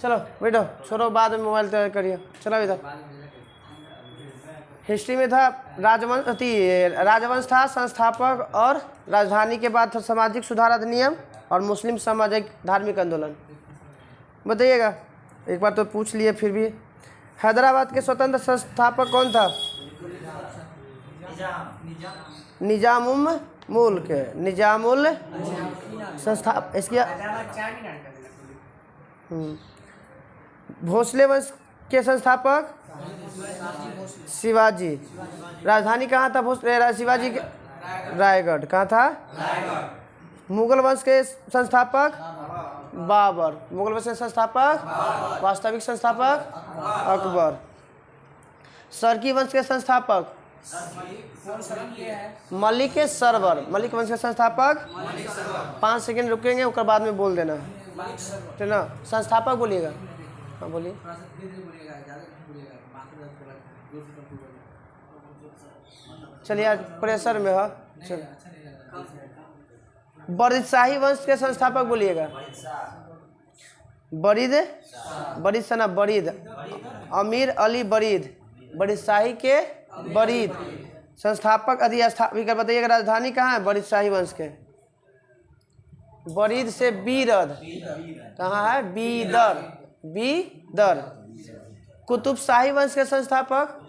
चलो बैठो, छोड़ो, बाद में मोबाइल तैयार करिए। चलो इधर। हिस्ट्री में था राजवंश था संस्थापक, और राजधानी के बाद था सामाजिक सुधार अधिनियम और मुस्लिम सामाजिक धार्मिक आंदोलन। बताइएगा, एक बार तो पूछ लिए फिर भी। हैदराबाद के स्वतंत्र संस्थापक कौन था? निजामुल मुल्क। निजामुल संस्था इसकी। भोसले वंश के संस्थापक शिवाजी। राजधानी कहाँ था शिवाजी के? रायगढ़। कहाँ था? मुगल वंश के संस्थापक बाबर। मुगल वंश के संस्थापक वास्तविक संस्थापक अकबर। सरकी वंश के संस्थापक मलिक सरवर। मलिक वंश के संस्थापक 5 सेकंड रुकेंगे, उसके बाद में बोल देना, ठीक ना। संस्थापक बोलिएगा। हाँ बोलिए। चलिए, आज प्रेशर में है। चलिए, बरीद शाही वंश के संस्थापक बोलिएगा। बरीद, बरीद से ना, बरीद। अमीर अली बरीद। बरीद शाही के बरीद संस्थापक अधिस्थापित। बताइएगा राजधानी कहाँ है बरीद शाही वंश के? बरीद से बीरद। कहाँ है? बीदर। बीदर। कुतुब शाही वंश के संस्थापक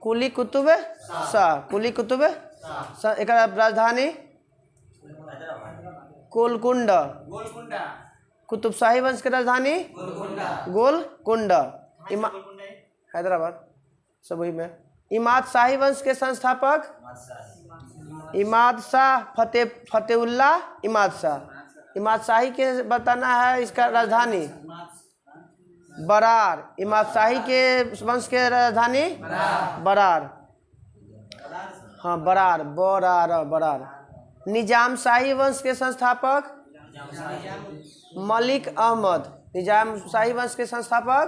कुली कुतुब शाह। कुली कुतुब शाह। एक राजधानी गोलकुंडा। कुतुब शाही वंश की राजधानी गोलकुंडा। हैदराबाद सब वही में। इमाद शाही वंश के संस्थापक इमाद शाह फतेहुल्लाह इमाद शाह। इमाद शाही के बताना है इसका राजधानी बरार। इमाद शाही के वंश के राजधानी बरार। हाँ बरार, बरार बरार। निजाम शाही वंश के संस्थापक मलिक अहमद। निजाम शाही वंश के संस्थापक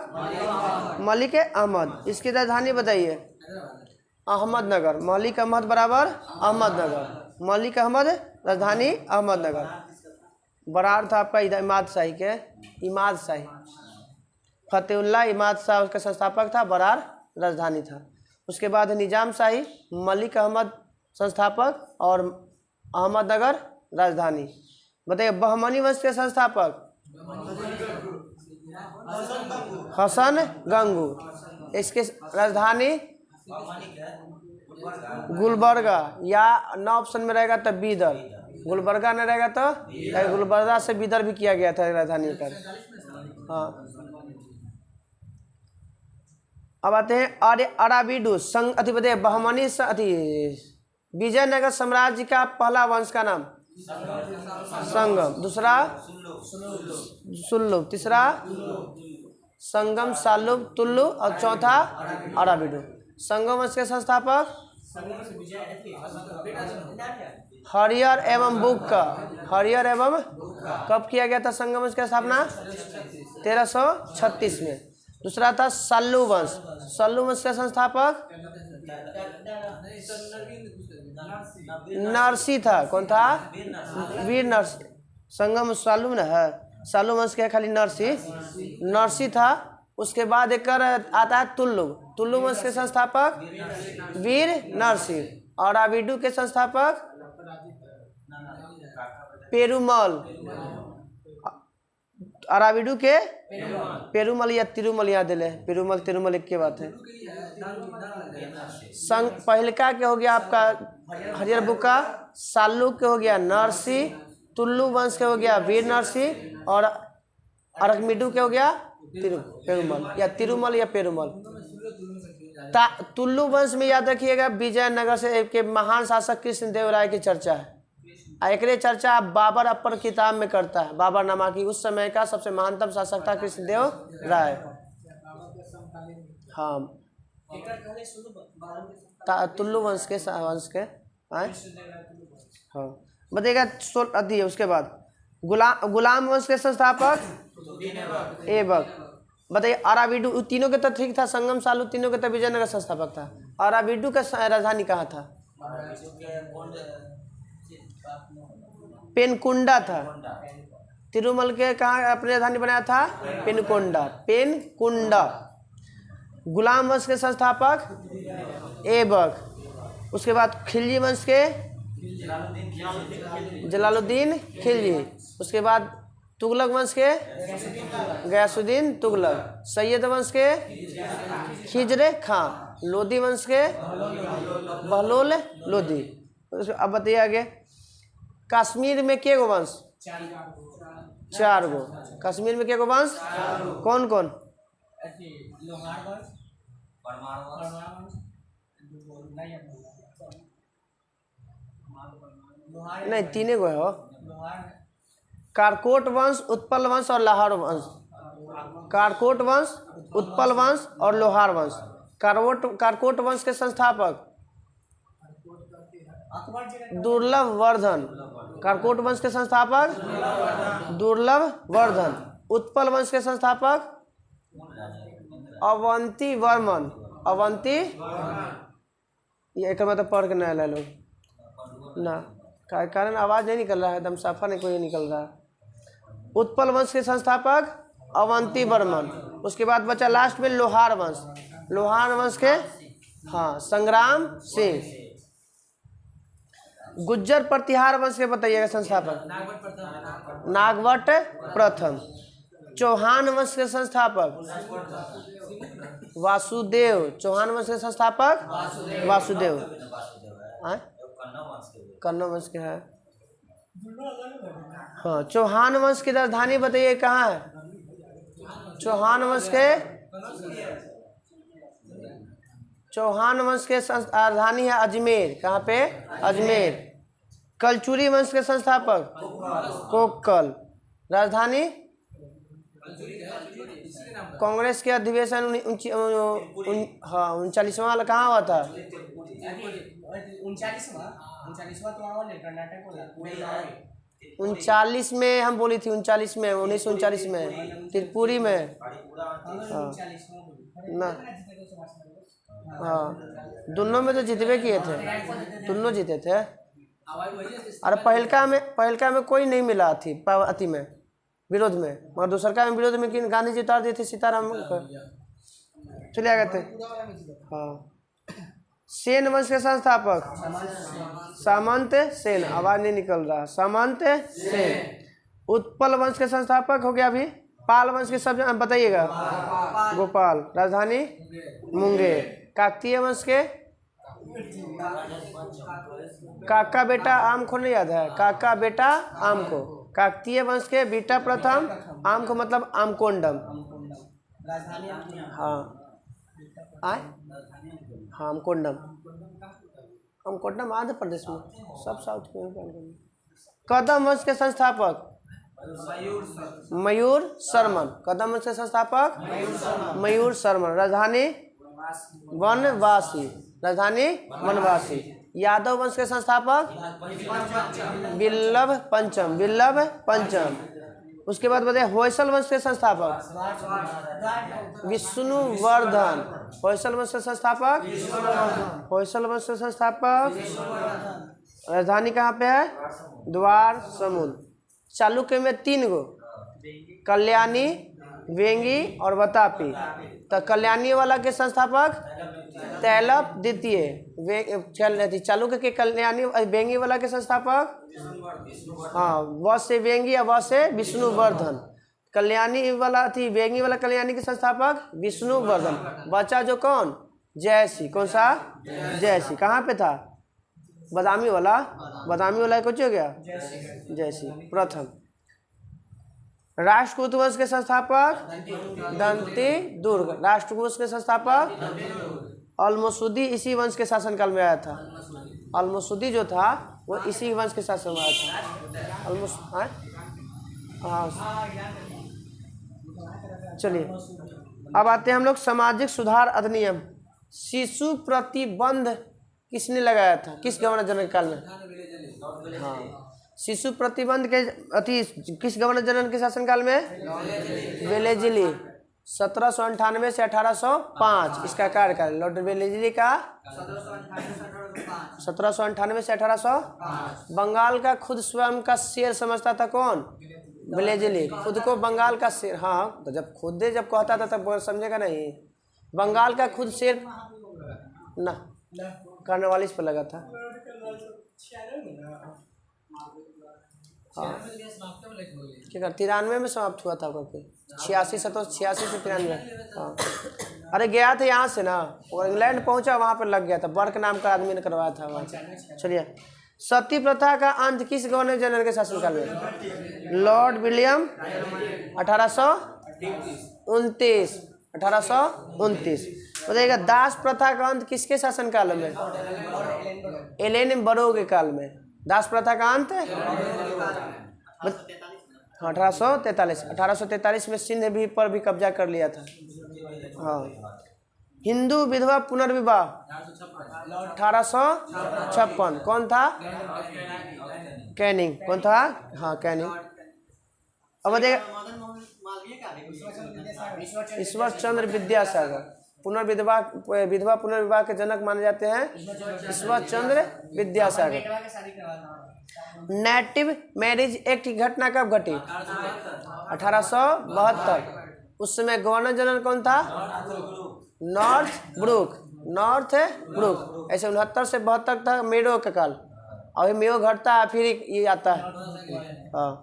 मलिक अहमद। इसकी राजधानी बताइए। अहमदनगर। मलिक अहमद बराबर अहमदनगर। मलिक अहमद राजधानी अहमदनगर। बरार था आपका इमाद शाही के, इमाद शाही। फतेहुल्लाह इमाद शाह उसका संस्थापक था, बरार राजधानी था। उसके बाद निजाम शाही, मलिक अहमद संस्थापक और अहमदनगर राजधानी। बताइए बहमनी वंश के संस्थापक हसन गंगू। इसके राजधानी गुलबर्गा, या 9 ऑप्शन में रहेगा तो बीदर। गुलबर्गा नहीं रहेगा तो गुलबर्गा से बीदर भी किया गया था राजधानी का। हाँ, अब आते हैं अराबिडू संघ बताइए बहमनी विजयनगर साम्राज्य का पहला वंश का नाम संगम। दूसरा सुल्लुब। तीसरा संगम, सालुब, तुल्लु और चौथा अराबिडू। संगम वंश के संस्थापक हरियर एवं बुक्का। हरियर एवं कब किया गया था संगम वंश की स्थापना? 1336 में। दूसरा था सल्लू वंश। सल्लू वंश के संस्थापक नरसी था। कौन था? वीर नरसी। संगम सालू न है, सालू वंश के खाली नरसी था। उसके बाद एक आता है तुल्लु। तुल्लु वंश के संस्थापक वीर नरसी। और अराबिडू के संस्थापक पेरुमल। अराबिडू के पेरुमल या तिरुमल याद दिले। पेरुमल तिरुमल एक के बात है। संग पहलका के हो गया आपका हरियर बुक्का। सालू के हो गया नरसी। तुल्लु वंश के हो गया वीर नरसी। और अराबिडू के हो गया पेरुमल या तिरुमल या पेरुमल। तुल्लु वंश में याद रखिएगा विजयनगर से के महान शासक कृष्णदेव राय की चर्चा है। एक चर्चा बाबर अपर किताब में करता है। बाबर नामा की उस समय का सबसे महानतम शासक था कृष्णदेव राय। हाँ, तुल्लु वंश के हाँ बताइएगा। उसके बाद गुलाम वंश के संस्थापक ऐबक। बताइए अराबिडू तीनों के तो ठीक था। संगम सालू तीनों के तो विजयनगर संस्थापक था। अराबिडू का राजधानी कहाँ था? पेनकुंडा था। तिरुमल के कहाँ अपनी राजधानी बनाया था? पेनकुंडा, पेनकुंडा। गुलाम वंश के संस्थापक ऐबक। उसके बाद खिलजी वंश के जलालुद्दीन खिलजी। उसके बाद तुगलक वंश के गयासुद्दीन तुगलक। सैयद वंश के खिजर खां। लोधी वंश के बहलोल लोधी। अब बताइए आगे, कश्मीर में के गो वंश? 4 गो। कश्मीर में के गो वंश? कौन कौन? नहीं, 3 गो है हो। कारकोट वंश, उत्पल वंश और लोहार वंश। कारकोट वंश, उत्पल वंश और लोहार वंश। कारकोट वंश के संस्थापक दुर्लभ वर्धन। कारकोट वंश के संस्थापक दुर्लभ वर्धन। उत्पल वंश के संस्थापक अवंती वर्मन। अवंती, ये एक मतलब पढ़ के नया ले लो ना, कारण आवाज नहीं निकल रहा है, एकदम साफा नहीं कोई निकल रहा है। उत्पल वंश के संस्थापक अवंती वर्मन। उसके बाद बचा लास्ट में लोहार वंश। लोहार वंश के हाँ संग्राम सिंह। गुज्जर प्रतिहार वंश के बताइएगा संस्थापक? नागवट प्रथम। चौहान वंश के संस्थापक वासुदेव। चौहान वंश के संस्थापक वासुदेव। कन्नौ वंश के है हाँ। चौहान वंश की राजधानी बताइए कहाँ है? चौहान वंश के राजधानी है अजमेर। कहाँ पे? अजमेर। कलचुरी वंश के संस्थापक कोक्कल। राजधानी? कांग्रेस के अधिवेशन 39वां वाला कहाँ हुआ था? 39 में हम बोली थी, 39 में, 1939 में त्रिपुरी में। हाँ ना, हाँ दोनों में तो जितवे किए थे, दोनों जीते थे। अरे पहलका में कोई नहीं मिला थी अति में विरोध में, मगर दूसरका में विरोध में कि गांधी जी उतार दिए थे सीताराम को, चले आ गए थे। हाँ। सेन वंश के संस्थापक सामंत सेन। आवाज नहीं निकल रहा। सामंत सेन। उत्पल वंश के संस्थापक हो गया अभी। पाल वंश के सब बताइएगा? गोपाल। राजधानी? मुंगेर। काकतीय वंश के काका बेटा आम को नहीं याद है? काका बेटा आम को। काकतीय वंश के बेटा प्रथम आम को मतलब आमकोंडम। हाँ हाँ आमकोंडम। आमकोंडम आंध्र प्रदेश में, सब साउथ में। कदम वंश के संस्थापक मयूर शर्मन। कदम वंश के संस्थापक मयूर शर्मन। राजधानी? वनवासी। राजधानी? वनवासी। यादव वंश के संस्थापक बिल्लभ पंचम। बिल्लभ पंचम। उसके बाद बताइए होयसल वंश के संस्थापक विष्णुवर्धन। होयसल वंश के संस्थापक होयसल वंश के संस्थापक। राजधानी कहाँ पे है? द्वार समुद्र। चालुक्य में 3 गो, कल्याणी, वेंगी और बतापी। तो कल्याणी वाला के संस्थापक तैलप द्वितीय। चालुक्य के कल्याणी। वेंगी वाला के संस्थापक हाँ व से वेंगी और व से विष्णुवर्धन। कल्याणी वाला थी, वेंगी वाला कल्याणी के संस्थापक विष्णुवर्धन। बचा जो कौन? जयसिंह। कौन सा? जयसिंह। कहाँ पे था? बदामी वाला। बदामी वाला कुछ हो गया? जयसिंह प्रथम। राष्ट्रकूट वंश के संस्थापक दंती दुर्ग। राष्ट्रकूट वंश के संस्थापक अलमोसुद्दी इसी वंश के शासनकाल में आया था। अलमोसुद्दी जो था वो इसी वंश के शासन में आया था। हाँ चलिए अब आते हैं हम लोग सामाजिक सुधार अधिनियम। शिशु प्रतिबंध किसने लगाया था? किस गवर्नर जनरल काल में? हाँ शिशु प्रतिबंध के किस गवर्नर जनरल के शासनकाल में? वेलेजिली। 1798 से 1805 इसका कार्यकाल। लॉर्ड वेलेजिली का 1798 से 1805। बंगाल का खुद स्वयं का शेर समझता था कौन? ब्लेजली, खुद को बंगाल का शेर। हाँ, तो जब खुद जब कहता था तब समझेगा नहीं। बंगाल का खुद शेर ना, कार्नवालिस पर लगा था। हाँ, क्या कर 93 में समाप्त हुआ था करके, 86 से 93। हाँ, अरे गया था यहाँ से ना, और इंग्लैंड पहुँचा, वहाँ पर लग गया था। बर्क नाम का आदमी ने करवाया था वहाँ से। चलिए, सती प्रथा का अंत किस गवर्नर जनरल के शासनकाल में? Lord William 1829। 1829। बताइएगा, दास प्रथा का अंत किसके शासनकाल में? एलेन बरो के काल में। दास प्रथा का अंत 1843 में सिंध भी पर भी कब्जा कर लिया था। हाँ, हिंदू विधवा पुनर्विवाह 1856। कौन था? कैनिंग। कौन था? हाँ, कैनिंग। अब देखिए, ईश्वर चंद्र विद्यासागर। विधवा पुनर्विवाह के जनक माने जाते हैं Ishwar Chandra Vidyasagar. Native marriage act की घटना कब घटी? 1872। उस समय गवर्नर जनरल कौन था? Northbrook. ऐसे 69 से 72 तक मेडो का काल। अभी मेयो घटता है, फिर ये आता है। हाँ,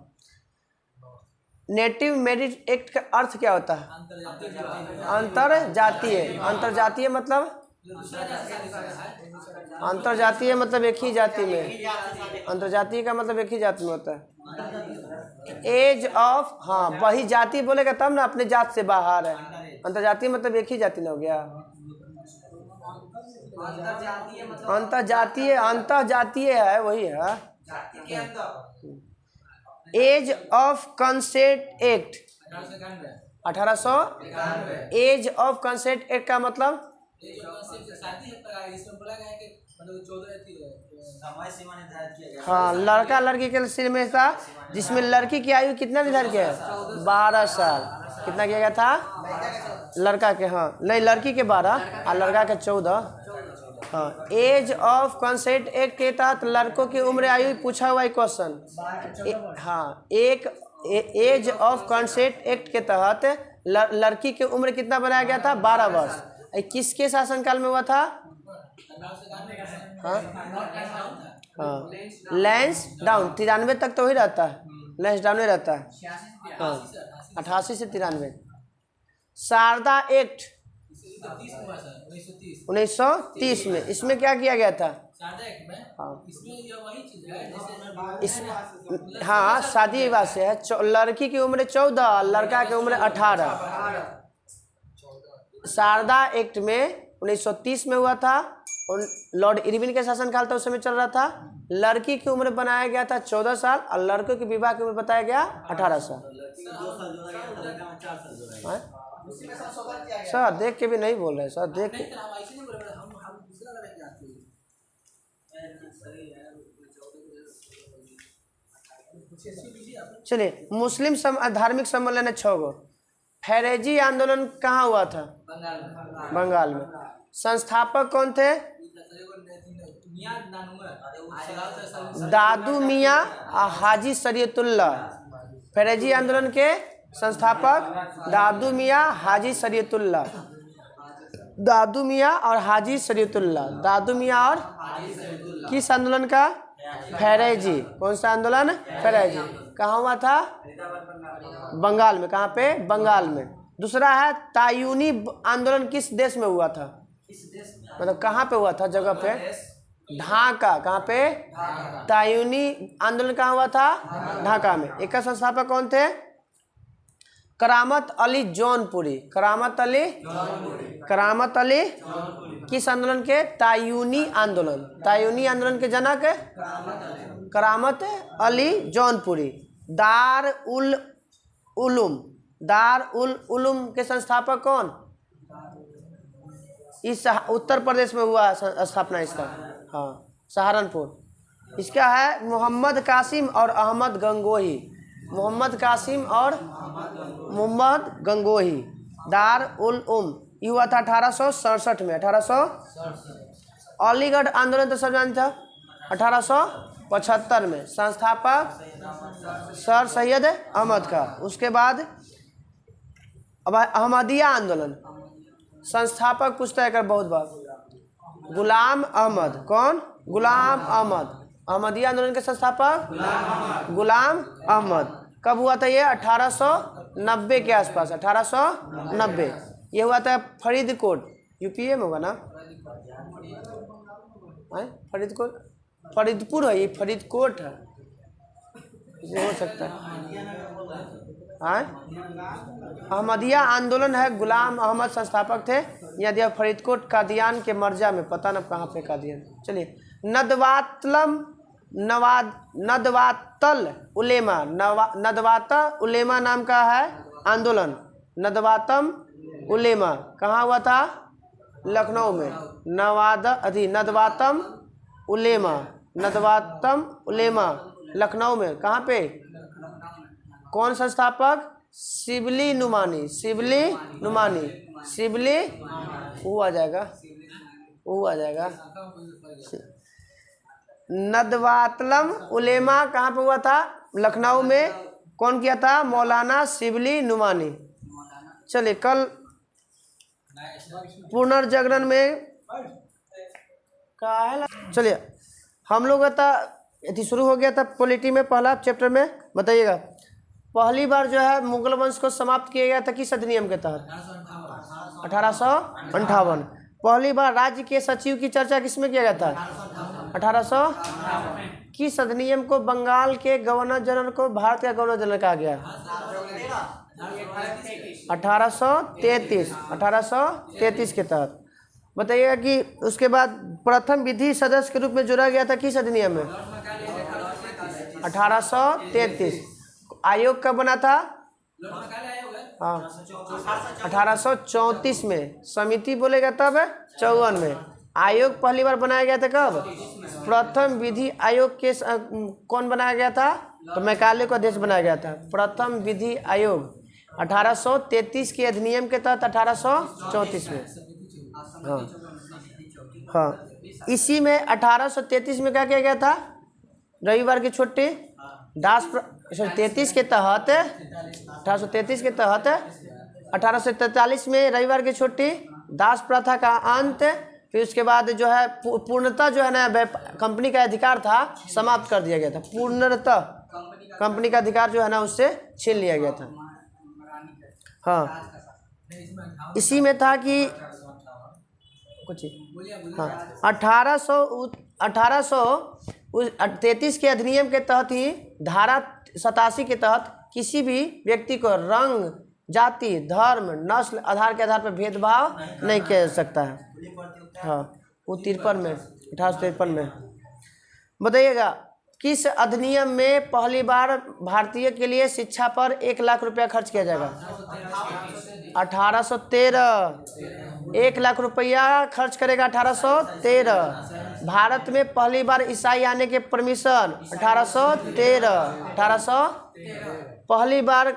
नेटिव मैरिज एक्ट का अर्थ क्या होता है? अंतरजातीय मतलब एक ही जाति में। अंतरजातीय का मतलब एक ही जाति में होता है। एज ऑफ, हाँ, वही जाति बोलेगा तब ना, अपने जात से बाहर है। अंतरजातीय मतलब एक ही जाति ना हो गया। अंतरजातीय है, वही है। Age of consent act 1800। Age of consent act का मतलब हाँ, लड़का लड़की के सिर में था, जिसमें लड़की की आयु कितना निर्धारित किया है? 12 साल। कितना किया गया था? लड़का के, हाँ नहीं, लड़की के 12 और लड़का के 14। हाँ, एज ऑफ कंसेंट एक्ट के तहत लड़कों की उम्र आयु पूछा हुआ क्वेश्चन। हाँ, एज ऑफ कंसेंट एक्ट के तहत लड़की की उम्र कितना बनाया गया था? 12 वर्ष। किसके शासनकाल में हुआ था? हाँ, लैंस डाउन। 93 तक तो ही रहता है, लैंस डाउन ही रहता है। हाँ, 88 से 93। शारदा एक्ट 1930 में, इसमें क्या किया गया था? हाँ, शादी विवाह से है। लड़की की उम्र 14, लड़का की उम्र 18। शारदा एक्ट में 1930 में हुआ था, और लॉर्ड इरविन के शासनकाल था, उस समय चल रहा था। लड़की की उम्र बनाया गया था 14 साल और लड़कों की विवाह की उम्र बताया गया 18 साल। सर देख के भी नहीं बोल रहे सर, देख के। चलिए, मुस्लिम धार्मिक सम्मेलन है 6 गो। फैरेजी आंदोलन कहाँ हुआ था? बंगाल में। संस्थापक कौन थे? दादू मियाँ और हाजी शरीयतुल्लाह। फैरेजी आंदोलन के संस्थापक दादू मियाँ, हाजी शरीयतुल्लाह। दादू मियाँ और हाजी शरीयतुल्लाह। दादू मियाँ और किस आंदोलन का? फैरेजी। कौन सा आंदोलन? फैरेजी। कहाँ हुआ था? बंगाल में। कहाँ पे? बंगाल में। दूसरा है तायूनी आंदोलन, किस देश में हुआ था? मतलब कहाँ पे हुआ था? जगह पे ढाका। कहाँ पे? तायूनी आंदोलन कहाँ हुआ था? ढाका में। एक संस्थापक कौन थे? करामत अली जौनपुरी। करामत अली किस आंदोलन के? तायूनी आंदोलन। तायूनी आंदोलन के जनक करामत अली जौनपुरी। दार उल उलूम के संस्थापक कौन? इस उत्तर प्रदेश में हुआ स्थापना इसका। हाँ, सहारनपुर। इसका है मोहम्मद कासिम और अहमद गंगोही। मोहम्मद कासिम और मोहम्मद गंगोही। दार उल ये हुआ था 1867 में। 1867। अलीगढ़ आंदोलन तो सब जानते हैं, 1800 75 में। संस्थापक सर सैयद अहमद का। उसके बाद अब अहमदिया आंदोलन, संस्थापक पूछता है कर बहुत बार, गुलाम अहमद। कौन? गुलाम अहमद। अहमदिया आंदोलन के संस्थापक गुलाम अहमद। कब हुआ था ये? 1890 के आसपास, 1890। ये हुआ था फरीदकोट, यूपीए में होगा ना? फरीदकोट, फरीदपुर है ये, फरीदकोट है, ये हो सकता है। अहमदिया आंदोलन है, गुलाम अहमद संस्थापक थे। यदि आप फरीदकोट कादियान के मर्जा में, पता न कहाँ पे कादियान। चलिए, नदवातल उलेमा, नदवाता उलेमा नाम का है आंदोलन। नदवातम उलेमा कहाँ हुआ था? लखनऊ में। नदवातम उलेमा, नदवातम उलेमा लखनऊ में। कहाँ पे? कौन संस्थापक? शिबली नुमानी। शिबली नुमानी, शिबली वो आ जाएगा, वो आ जाएगा। नदवातलम उलेमा कहाँ पे हुआ था? लखनऊ में। कौन किया था? मौलाना शिबली नुमानी। चलिए, कल पुनर्जागरण में का है। चलिए, हम लोग था यदि शुरू हो गया था पॉलिटी में, पहला चैप्टर में। बताइएगा, पहली बार जो है मुगल वंश को समाप्त किया गया था किस अधिनियम के तहत? 1858। पहली बार राज्य के सचिव की चर्चा किसमें किया गया था? 1800। किस अधिनियम को बंगाल के गवर्नर जनरल को भारत का गवर्नर जनरल कहा गया? 1833। 1833 के तहत। बताइएगा कि उसके बाद प्रथम विधि सदस्य के रूप में जोड़ा गया था किस अधिनियम में? 1833। आयोग कब बना था? हाँ, 1834 में। समिति बोलेगा तब 54 में। आयोग पहली बार बनाया गया था कब? प्रथम विधि आयोग के कौन बनाया गया था? तो मैकाले को अध्यक्ष बनाया गया था। प्रथम विधि आयोग 1833 के अधिनियम के तहत 1834 में। हाँ हाँ, इसी में 1833 में क्या किया गया था? रविवार की छुट्टी, दास 33 के तहत 1833 के तहत 1843 में रविवार की छुट्टी, दास प्रथा का अंत। फिर उसके बाद जो है पूर्णतः जो है ना कंपनी का अधिकार था समाप्त कर दिया गया था। पूर्णतः कंपनी का अधिकार जो है ना उससे छीन लिया गया था। हाँ, इसी में था कि कुछ हाँ 1833 के अधिनियम के तहत ही धारा 87 के तहत किसी भी व्यक्ति को रंग, जाति, धर्म, नस्ल आधार के आधार पर भेदभाव नहीं किया जा सकता है। हाँ, वो 53 में, 1853 में। बताइएगा, किस अधिनियम में पहली बार भारतीय के लिए शिक्षा पर 1 लाख रुपया खर्च किया जाएगा? 1813। 1 लाख रुपया खर्च करेगा 1813। भारत में पहली बार ईसाई आने के परमिशन 1813। 1800 पहली बार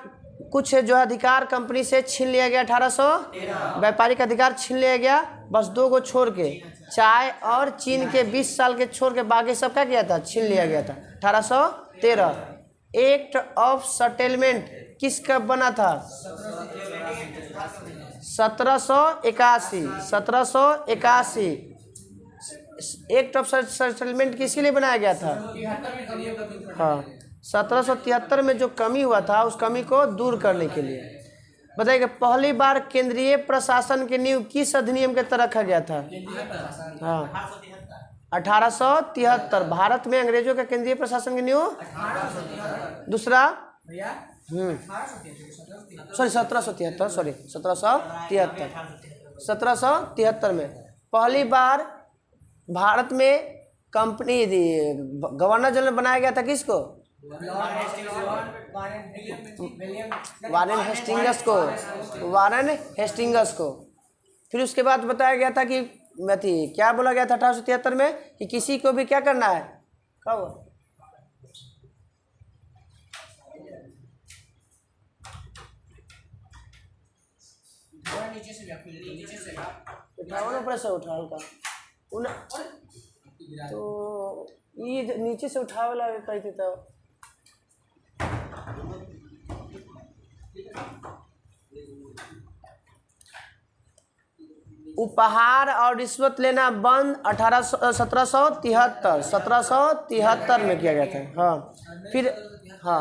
कुछ जो अधिकार कंपनी से छीन लिया गया 1800। व्यापारिक अधिकार छीन लिया गया, बस 2 को छोड़ के, चाय और चीन के 20 साल के छोड़ के बाकी सब क्या किया था? छीन लिया गया था 1813। एक्ट ऑफ सेटलमेंट किस कब बना था? 1781। 1781 एक्ट ऑफ सेटलमेंट किसके लिए बनाया गया था? हाँ, 1773 में जो कमी हुआ था उस कमी को दूर करने के लिए। बताइए, पहली बार केंद्रीय प्रशासन की नींव किस अधिनियम के तहत रखा गया था? हाँ, 1873। भारत में अंग्रेजों के केंद्रीय प्रशासन की नींव दूसरा 1773 में पहली बार भारत में कंपनी गवर्नर जनरल बनाया गया था किसको? वारेन हेस्टिंगस को। वारेन हेस्टिंगस को। फिर उसके बाद बताया गया था कि क्या बोला गया था 1873 में कि किसी को भी क्या करना है? कब? उठाओ ना, ऊपर से उठाओ का तो ये नीचे से उठावे लगे कहते तो उपहार और रिश्वत लेना बंद 1773 में किया गया था। हाँ फिर हाँ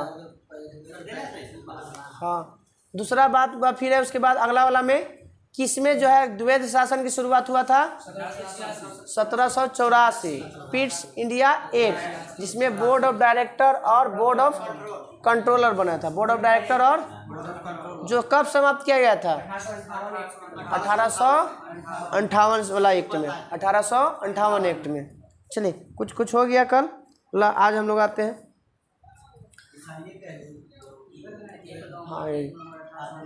हाँ दूसरा बात हुआ फिर है उसके बाद अगला वाला में किसमें जो है द्वैध शासन की शुरुआत हुआ था 1784 पिट्स इंडिया एक्ट, जिसमें बोर्ड ऑफ डायरेक्टर और बोर्ड ऑफ कंट्रोलर बना था। बोर्ड ऑफ डायरेक्टर और जो कब समाप्त किया गया था 1858 वाला एक्ट में, 1858 एक्ट में। चलिए कुछ हो गया कल, आज हम लोग आते हैं। हाँ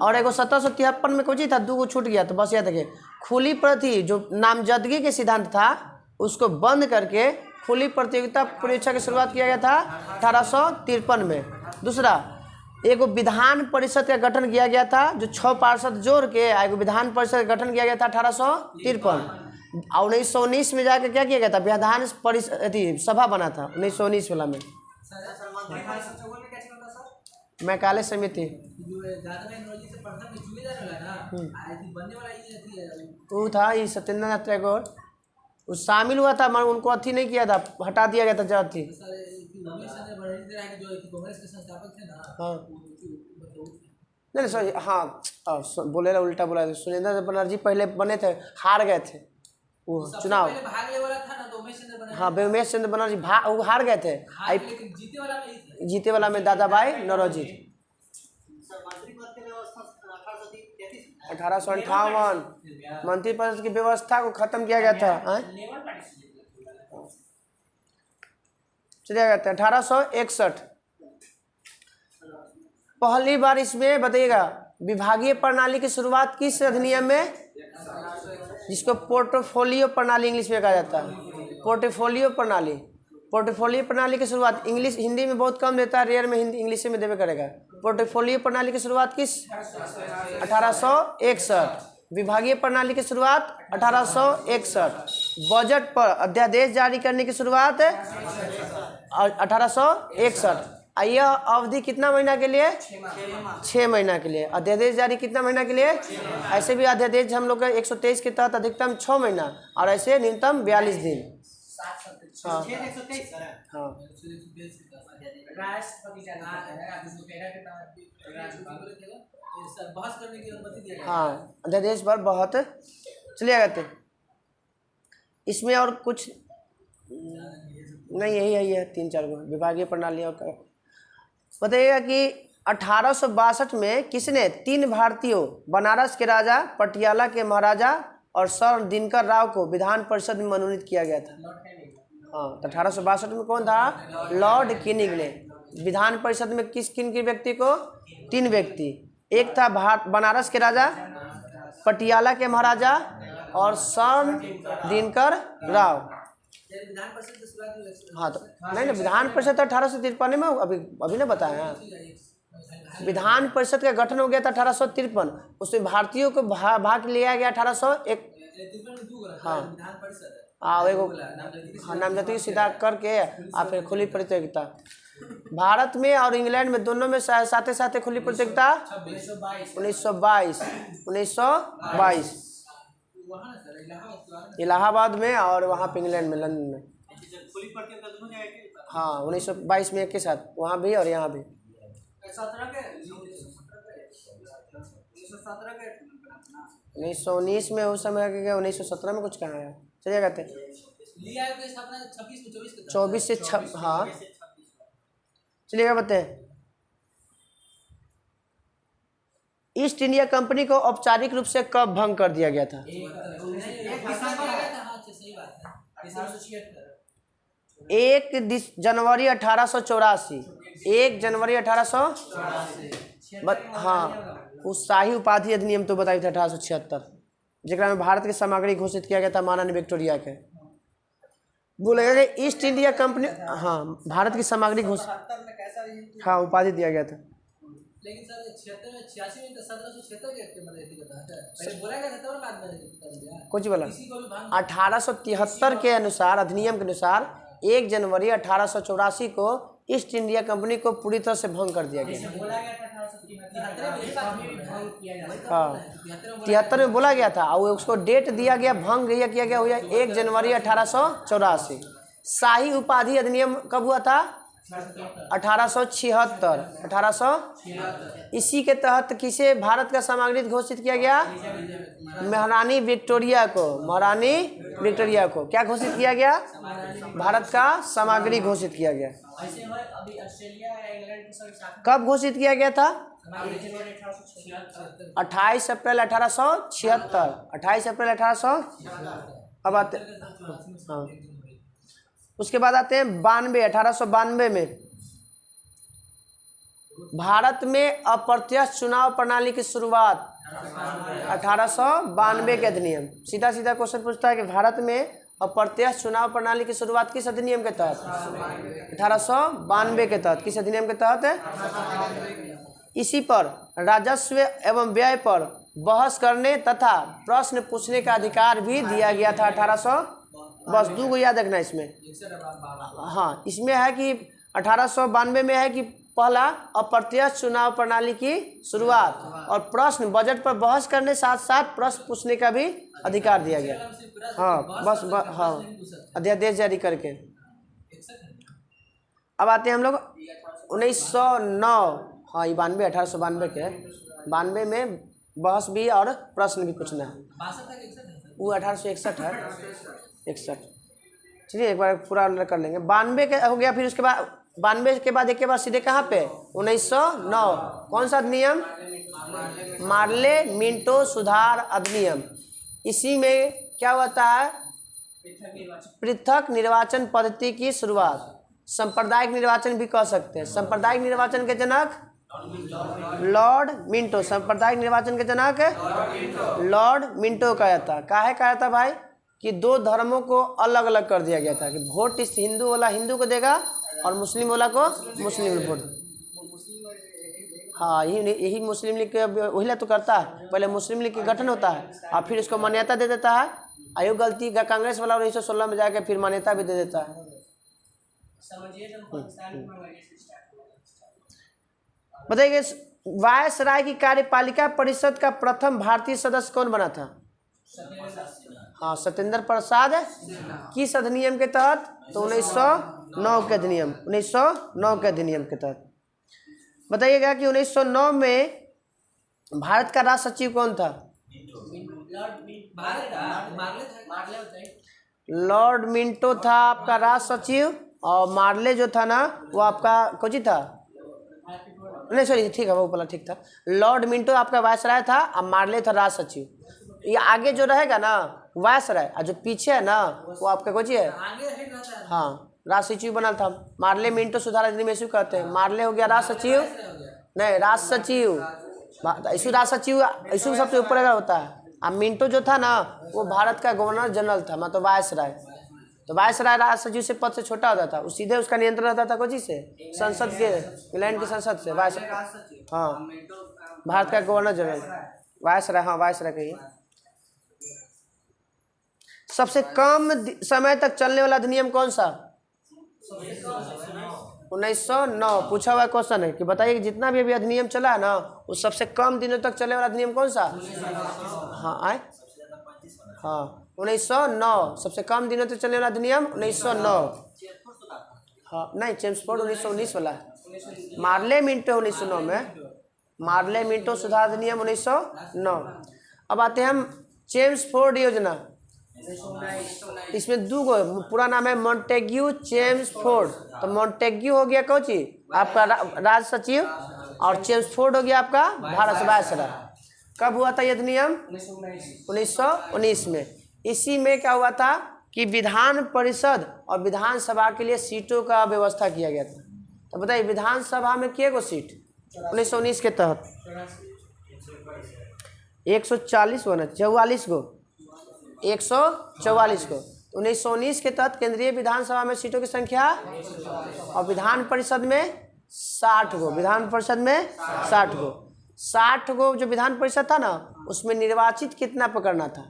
और एगो 1753 में कुछ ही था, 2 छूट गया तो बस याद रखिए। खुली प्रति जो नामजदगी के सिद्धांत था उसको बंद करके खुली प्रतियोगिता परीक्षा की शुरुआत किया गया था 1853 में। दूसरा एगो विधान परिषद का गठन किया गया था जो 6 पार्षद जोड़ के एगो विधान परिषद का गठन किया गया था 1853। और 1919 में जाकर क्या किया गया था विधान परिषद सभा बना था 1919 वाला में। मैकाले समिति वो था ये सत्येंद्रनाथ टैगोर उस शामिल हुआ था मगर उनको अथी नहीं किया था, हटा दिया गया था जाति। हाँ नहीं सॉरी हाँ बोले ला उल्टा बोला। सुरेंद्र बनर्जी पहले बने थे, हार गए थे वो चुनाव। हाँ उमेश चंद्र बनर्जी वो हार गए थे, जीते वाला में दादा भाई नौरोजी। 1858 मंत्री परिषद की व्यवस्था को खत्म किया गया था। चलिए गया था 1861। पहली बार इसमें बताइएगा विभागीय प्रणाली की शुरुआत किस अधिनियम में, जिसको पोर्टफोलियो प्रणाली इंग्लिश में कहा जाता है। पोर्टफोलियो प्रणाली, पोर्टफोलियो प्रणाली की शुरुआत इंग्लिश हिंदी में बहुत कम देता है, रेयर में हिंदी इंग्लिश में देवे करेगा। पोर्टफोलियो प्रणाली की शुरुआत किस 1861। विभागीय प्रणाली की शुरुआत 1861। बजट पर अध्यादेश जारी करने की शुरुआत 1861। यह अवधि कितना महीना के लिए 6 महीना के लिए। अध्यादेश जारी कितना महीना के लिए, ऐसे भी अध्यादेश हम लोग का 123 के तहत अधिकतम 6 महीना और ऐसे न्यूनतम 42 दिन। हाँ हाँ हाँ अध्यादेश पर बहुत चलिए आते। इसमें और कुछ नहीं, यही है 3-4 गो विभागीय प्रणाली। और बताइएगा कि 1862 में किसने 3 भारतीयों बनारस के राजा, पटियाला के महाराजा और सर दिनकर राव को विधान परिषद में मनोनीत किया गया था। हाँ तो 1862 में कौन था, लॉर्ड किनिंग ने। विधान परिषद में किन व्यक्ति को, 3 व्यक्ति, एक था बनारस के राजा, पटियाला के महाराजा और सर दिनकर राव। हाँ तो नहीं विधान परिषद 1853 में अभी ना बताया। विधान परिषद का गठन हो गया था 1853, उसमें भारतीयों को भाग लिया गया 1801। हाँ एगो नामजदगी सीधा करके फिर खुली प्रतियोगिता। भारत में और इंग्लैंड में दोनों में साथ साथ खुली प्रतियोगिता 1922 इलाहाबाद में और वहाँ पे इंग्लैंड में लंदन में। हाँ 1922 में एक के साथ वहाँ भी और यहाँ भी। 1919 में उस समय 1917 में कुछ कहा है। चलिए कहते 24 से 6। हाँ चलिए क्या बताते हैं। ईस्ट इंडिया कंपनी को औपचारिक रूप से कब भंग कर दिया गया था, 1 जनवरी 1884। 1 जनवरी 1884। हाँ उस शाही उपाधि अधिनियम तो बताई था 1876, जरा में भारत के सामग्री घोषित किया गया था महारानी विक्टोरिया के। बोलेगा कि ईस्ट इंडिया कंपनी, हाँ भारत की सामग्री घोषित, हाँ उपाधि दिया गया था। लेकिन सर 86 में 1776 के बोला गया था तब बाद में कुछ बोला 1873 के अनुसार, अधिनियम के अनुसार 1 जनवरी 1884 को ईस्ट इंडिया कंपनी को पूरी तरह से भंग कर दिया गया। हाँ 73 में बोला गया था और उसको डेट दिया गया, भंग किया गया हुआ 1 जनवरी 1884। शाही उपाधि अधिनियम कब हुआ था? 1876। इसी के तहत किसे भारत का समागृत घोषित किया गया? महारानी विक्टोरिया को। महारानी विक्टोरिया को क्या घोषित किया गया? भारत का समागृत घोषित किया गया। कब घोषित किया गया था? 28 अप्रैल 1876। 28 अप्रैल 1800। अब आते हाँ, उसके बाद आते हैं 1892 में भारत में अप्रत्यक्ष चुनाव प्रणाली की शुरुआत। 1892 के अधिनियम। सीधा सीधा क्वेश्चन पूछता है कि भारत में अप्रत्यक्ष चुनाव प्रणाली की शुरुआत किस अधिनियम के तहत? 1892 के तहत। किस अधिनियम के तहत है? इसी पर राजस्व एवं व्यय पर बहस करने तथा प्रश्न पूछने का अधिकार भी दिया गया था। 1800 बस 2 को याद रखना इसमें। हाँ इसमें है कि 1892 में है कि पहला अप्रत्यक्ष चुनाव प्रणाली की शुरुआत और प्रश्न बजट पर बहस करने साथ साथ प्रश्न पूछने का भी अधिकार दिया गया। हाँ हाँ अध्यादेश जारी करके। अब आते हैं हम लोग 1909। हाँ ये 1892 के 92 में बहस भी और प्रश्न भी पूछना है। वो 1861 है। 61। चलिए एक बार पूरा कर लेंगे। 92 के हो गया। फिर उसके बाद 92 के बाद एक के बाद सीधे कहाँ पे? 1909। कौन सा अधिनियम? मार्ले मिंटो सुधार अधिनियम। इसी में क्या होता है? पृथक निर्वाचन पद्धति की शुरुआत। सांप्रदायिक निर्वाचन भी कह सकते हैं। सांप्रदायिक निर्वाचन के जनक लॉर्ड मिंटो। सांप्रदायिक निर्वाचन के जनक लॉर्ड मिंटो कहा था। काहे कहा था भाई? कि 2 धर्मों को अलग अलग कर दिया गया था कि वोट इस हिंदू वाला हिंदू को देगा और मुस्लिम वाला को मुस्लिम वोट। हाँ यही मुस्लिम लीग के वही तो करता है। पहले मुस्लिम लीग का गठन होता है और फिर उसको मान्यता दे देता है। आयोग गलती का कांग्रेस वाला 1916 में जाकर फिर मान्यता भी दे देता है। बताइए वायसराय की कार्यपालिका परिषद का प्रथम भारतीय सदस्य कौन बना था? हाँ सत्येंद्र प्रसाद। किस अधिनियम के तहत? तो 1909 के अधिनियम। 1909 के अधिनियम के तहत। बताइएगा कि 1909 में भारत का राष्ट्र सचिव कौन था? लॉर्ड मिंटो था आपका राष्ट्र सचिव और मार्ले जो था ना वो आपका कोची था? नहीं सॉरी ठीक है वो बोला ठीक था। लॉर्ड मिंटो आपका वायसराय था और मार्ले था राष्ट्र सचिव। ये आगे जो रहेगा ना वायसराय और जो पीछे है ना वो आपका कोची है? हाँ राष्ट्र सचिव बना था। मार्ले मिंटो सुधार अधिनियम इशू कहते हैं। मार्ले हो गया राष्ट्र सचिव। नहीं राष्ट्र सचिव इशू राष्ट्र सचिव इशू सबसे ऊपर होता है। और मिंटो जो था ना वो भारत का गवर्नर जनरल था मतलब वायसराय। तो वायसराय राष्ट्र सचिव से पद से छोटा होता था। सीधे उसका नियंत्रण रहता था कोची से? संसद के, इंग्लैंड की संसद से। वायसराय हाँ भारत का गवर्नर जनरल वायसराय। हाँ वायसराय कहिए। सबसे कम समय तक चलने वाला अधिनियम कौन सा? 1909 पूछा हुआ क्वेश्चन है कि बताइए कि जितना भी अभी अधिनियम चला है ना वो सबसे कम दिनों तक चलने वाला अधिनियम कौन सा? हाँ आए हाँ 1909 सबसे कम दिनों तक चलने वाला अधिनियम 1909। हाँ नहीं चेम्सफोर्ड 1919 वाला है। मार्ले मिंटो 1909 में। मार्ले मिंटो सुधार अधिनियम 1909। अब आते हैं हम चेम्सफोर्ड योजना। इसमें 2 गो पूरा नाम है मॉन्टेग्यू चेम्सफोर्ड। तो मॉन्टेग्यू हो गया कौची आपका राज सचिव और चेम्सफोर्ड हो गया आपका भारत वायसराय। कब हुआ था ये अधिनियम? 1919 में। इसी में क्या हुआ था कि विधान परिषद और विधानसभा के लिए सीटों का व्यवस्था किया गया था। तो बताइए विधानसभा में किए गो सीट 1919 के तहत? 140 गो ना 44 गो 144 को। 1919 के तहत केंद्रीय विधानसभा में सीटों की संख्या और विधान परिषद में 60 गो। विधान परिषद में 60 गो। 60 गो जो विधान परिषद था ना उसमें निर्वाचित कितना पकड़ना था?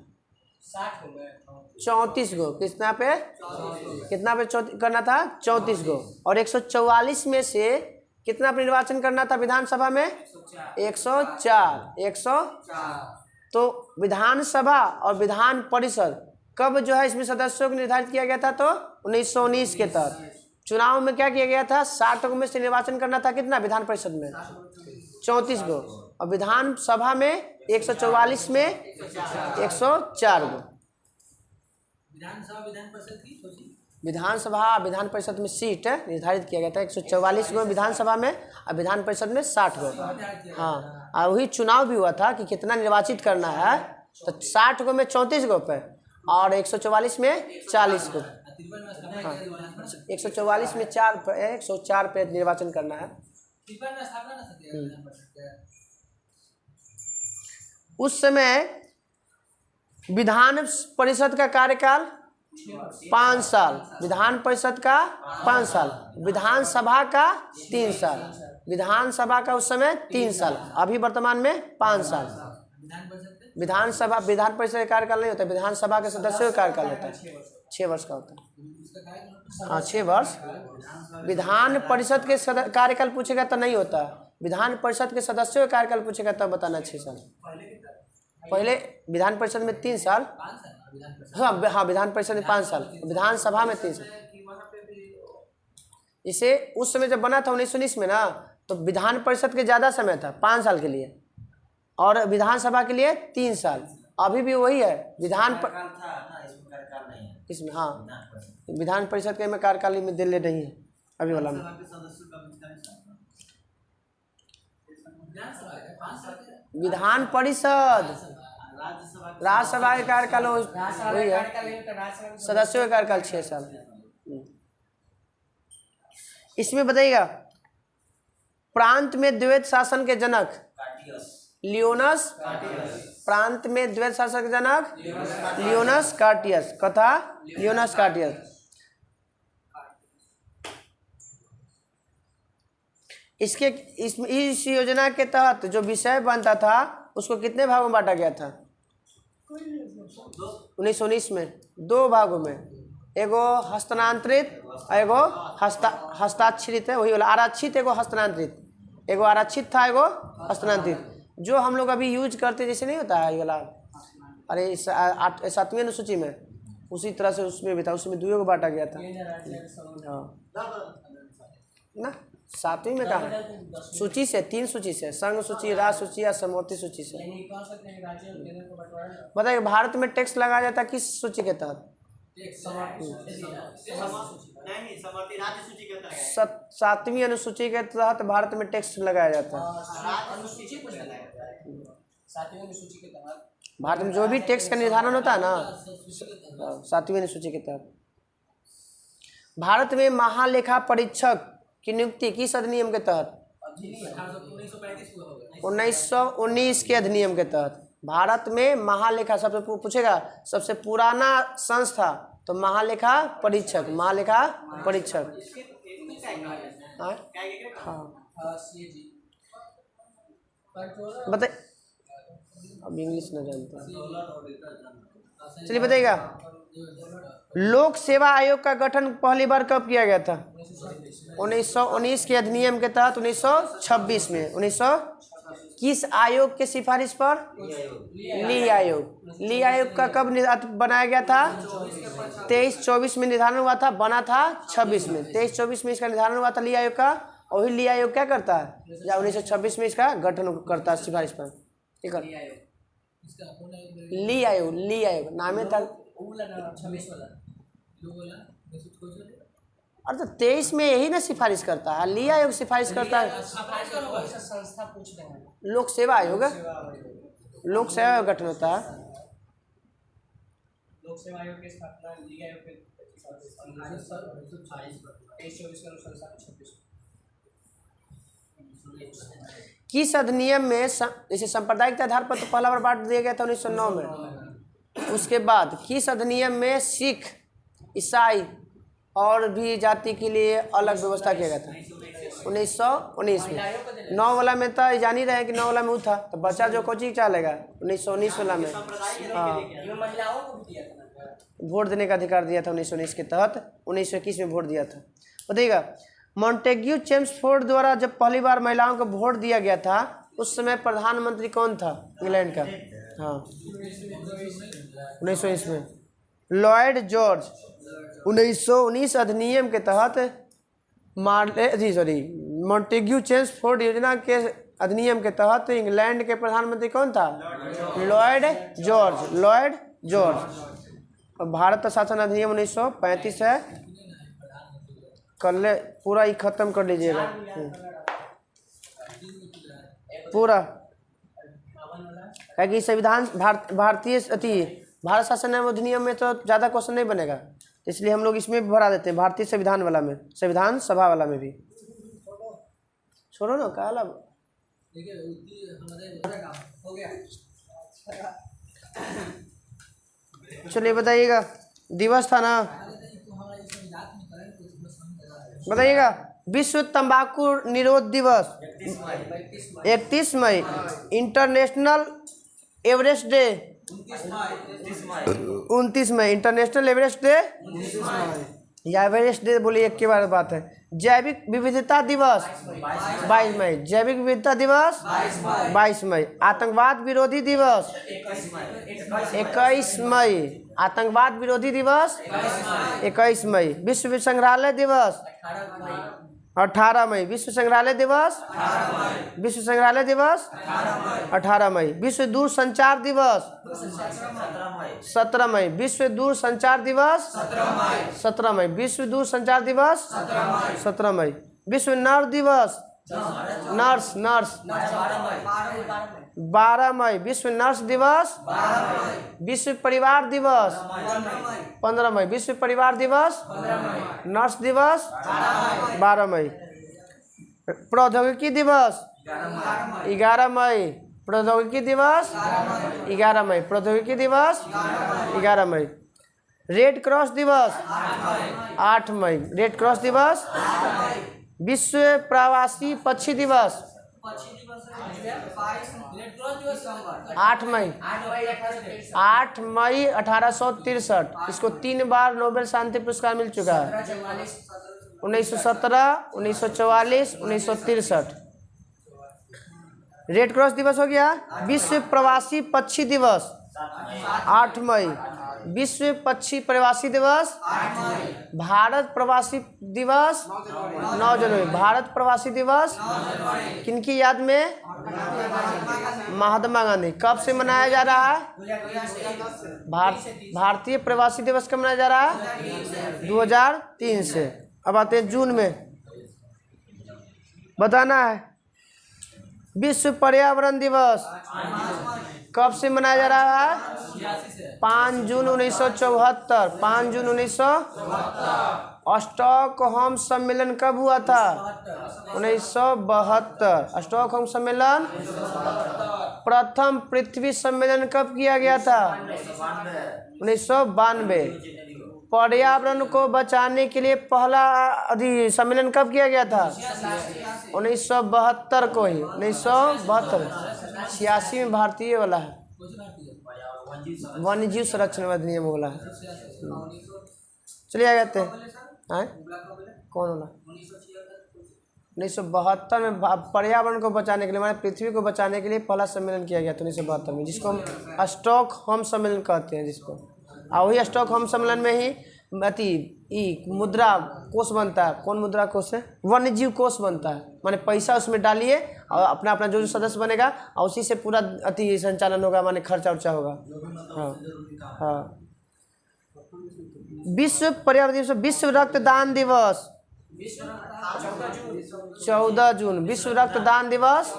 34 गो। कितना पे करना था? 34 गो। और 144 में से कितना पे निर्वाचन करना था विधानसभा में? 104। तो विधानसभा और विधान परिषद कब जो है इसमें सदस्यों को निर्धारित किया गया था? तो 1919 के तहत। चुनाव में क्या किया गया था? 60 में से निर्वाचन करना था। कितना? विधान परिषद में 34 गो और विधानसभा में 144 में 104 गो। विधानसभा विधान परिषद में सीट निर्धारित किया गया था 144 गो विधानसभा में और विधान परिषद में 60 गो। हाँ, और वही चुनाव भी हुआ था कि कितना निर्वाचित करना है, तो 60 गो में 34 गो पे और 144 में 40 गो। हाँ, 144 में 104 पे निर्वाचन करना है। उस समय विधान परिषद का कार्यकाल 5 साल, विधान परिषद का 5 साल, विधानसभा का 3 साल। विधानसभा का उस समय 3 साल, अभी वर्तमान में 5 साल। विधान परिषद का कार्यकाल नहीं होता, विधानसभा के सदस्यों का कार्यकाल होता है 6 वर्ष का होता है। हाँ, 6 वर्ष। विधान परिषद के कार्यकाल पूछेगा तो नहीं होता, विधान परिषद के सदस्यों का कार्यकाल पूछेगा तब बताना 6 साल। पहले विधान परिषद में 3 साल। हाँ, विधान परिषद में 5 साल, विधानसभा में 3 साल। इसे उस समय जब बना था 1919 में ना, तो विधान परिषद के ज़्यादा समय था 5 साल के लिए और विधानसभा के लिए 3 साल। अभी भी वही है इसमें। हाँ, विधान परिषद के में कार्यकाल में दिल्ली नहीं है अभी वाला में। विधान परिषद राज्यसभा के कार्यकाल वही है, सदस्यों का कार्यकाल 6 साल। इसमें बताइएगा, प्रांत में द्वैत शासन के जनक लियोनस। प्रांत में द्वैत शासन के जनक लियोनस कार्टियस। कथा लियोनस कार्टियस। इस योजना के तहत जो विषय बनता था उसको कितने भागों में बांटा गया था? 1919 में 2 भागों में, एगो हस्तांतरित एगो हस्ताक्षरित है, वही वाला आरक्षित एगो हस्तांतरित। एगो आरक्षित था एगो हस्तांतरित। जो हम लोग अभी यूज करते जैसे नहीं होता है ये वाला, अरे 7वीं अनुसूची में उसी तरह से उसमें भी था, उसमें 2 को बांटा गया था। हाँ ना, 7वीं में कहा सूची से 3 सूची से, संघ सूची, राज्य सूची या समवर्ती सूची से। बताइए भारत में टैक्स लगाया जाता किस सूची के तहत? 7वीं अनुसूची के तहत भारत में टैक्स लगाया जाता है। भारत में जो भी टैक्स का निर्धारण होता है ना, 7वीं अनुसूची के तहत। भारत में महालेखा परीक्षक की नियुक्ति किस अधिनियम के तहत? 1919 के अधिनियम के तहत। भारत में महालेखा, सबसे पूछेगा सबसे पुराना संस्था तो महालेखा परीक्षक। महालेखा परीक्षक। हाँ, बताइए, अब इंग्लिश न जानते। चलिए बताइएगा, लोक सेवा आयोग का गठन पहली बार कब किया गया था? 1919 के अधिनियम के तहत 1926 में। 1900 किस आयोग के सिफारिश पर? ली आयोग। ली आयोग का कब बनाया गया था? 23-24 में निर्धारण हुआ था, बना था 26 में। 23-24 में इसका निर्धारण हुआ था ली आयोग का। और वही ली आयोग क्या करता है? या 1926 में इसका गठन करता है सिफारिश पर। ठीक है, ली आयोग। ली आयोग नाम था। और तो 23 में यही ना सिफारिश करता है, ली आयोग सिफारिश करता है। लोक सेवा आयोग, लोक सेवा आयोग गठन होता है। लोक सेवा आयोग की स्थापना ली आयोग के किस अधिनियम में जैसे सांप्रदायिक आधार पर तो पहला बार बांट दिया गया था 1909 में। उसके बाद किस अधिनियम में सिख, ईसाई और भी जाति के लिए अलग व्यवस्था किया गया था? 1919 में। 9 वाला में तो जान ही रहे कि 9 वाला में वो था, तो बच्चा जो कोचिंग चलेगा 1919 वाला में। हाँ, वोट देने का अधिकार दिया था 1919 के तहत। 1921 में वोट दिया था। बताइएगा, मॉन्टेग्यू चेम्सफोर्ड द्वारा जब पहली बार महिलाओं को वोट दिया गया था उस समय प्रधानमंत्री कौन था इंग्लैंड का? हाँ, 1919 में लॉयड जॉर्ज। 1919 अधिनियम के तहत मॉन्टेग्यू चेम्सफोर्ड योजना के अधिनियम के तहत इंग्लैंड के प्रधानमंत्री कौन था? Lloyd George. Lloyd George. Bharat शासन अधिनियम 1935 है। कर ले पूरा ही खत्म कर लीजिएगा पूरा, क्योंकि संविधान भारतीय भारत शासन अधिनियम में तो ज़्यादा क्वेश्चन नहीं बनेगा, इसलिए हम लोग इसमें भी भरा देते हैं, भारतीय संविधान वाला में, संविधान सभा वाला में भी। छोड़ो ना काला। चलिए बताइएगा, दिवस था ना, बताइएगा। विश्व तंबाकू निरोध दिवस 31 मई। इंटरनेशनल एवरेस्ट डे 29 मई। इंटरनेशनल एवरेस्ट डे या एवरेस्ट डे बोलिए, एक के बार बात है। जैविक विविधता दिवस 22 मई। जैविक विविधता दिवस 22 मई। आतंकवाद विरोधी दिवस 21 मई। आतंकवाद विरोधी दिवस 21 मई। विश्व संग्रहालय दिवस 18 मई। विश्व संग्रहालय दिवस, विश्व संग्रहालय दिवस 18 मई। विश्व दूर संचार दिवस 17 मई। विश्व दूर संचार दिवस 17 मई। विश्व दूर संचार दिवस 17 मई। विश्व नर दिवस, नर्स 12 मई। विश्व नर्स दिवस। विश्व परिवार दिवस 15 मई। विश्व परिवार दिवस, नर्स दिवस 12 मई। प्रौद्योगिकी दिवस 11 मई। प्रौद्योगिकी दिवस 11 मई। प्रौद्योगिकी दिवस 11 मई। रेड क्रॉस दिवस 8 मई। रेड क्रॉस दिवस। विश्व प्रवासी पक्षी दिवस 8 मई। 8 मई 1863। इसको 3 बार नोबेल शांति पुरस्कार मिल चुका है। 1917, 1944, 1963। रेड क्रॉस दिवस हो गया। विश्व प्रवासी पक्षी दिवस 8 मई। विश्व पक्षी प्रवासी दिवस। भारत प्रवासी दिवस 9 जनवरी। भारत प्रवासी दिवस किनकी याद में? महात्मा गांधी। कब से मनाया जा रहा है? भारतीय प्रवासी दिवस कब मनाया जा रहा है? 2003 से। अब आते हैं जून में, बताना है। विश्व पर्यावरण दिवस कब से मनाया जा रहा है? 5 जून 1974। 5 जून 1974। स्टॉकहोम सम्मेलन कब हुआ था? 1972। स्टॉकहोम सम्मेलन। प्रथम पृथ्वी सम्मेलन कब किया गया था? 1992। पर्यावरण को बचाने के लिए पहला सम्मेलन कब किया गया था? 1972 को ही। 1972। 86 में भारतीय वाला है, वन्य जीव संरक्षण अधिनियम वाला है। चलिए आ जाते हैं। कौन वाला? 1972 में पर्यावरण को बचाने के लिए, हमारे पृथ्वी को बचाने के लिए पहला सम्मेलन किया गया था 1972 में, जिसको हम स्टॉकहोम सम्मेलन कहते हैं। जिसको और वही स्टॉकहोम सम्मेलन में ही मुद्रा कोष बनता है। कौन मुद्रा कोष है? वन्य जीव कोष बनता है। माने पैसा उसमें डालिए और अपना अपना जो सदस्य बनेगा और उसी से पूरा संचालन होगा, माने खर्चा उर्चा होगा। हाँ। विश्व पर्यावरण दिवस। विश्व रक्तदान दिवस 14 जून। विश्व रक्तदान दिवस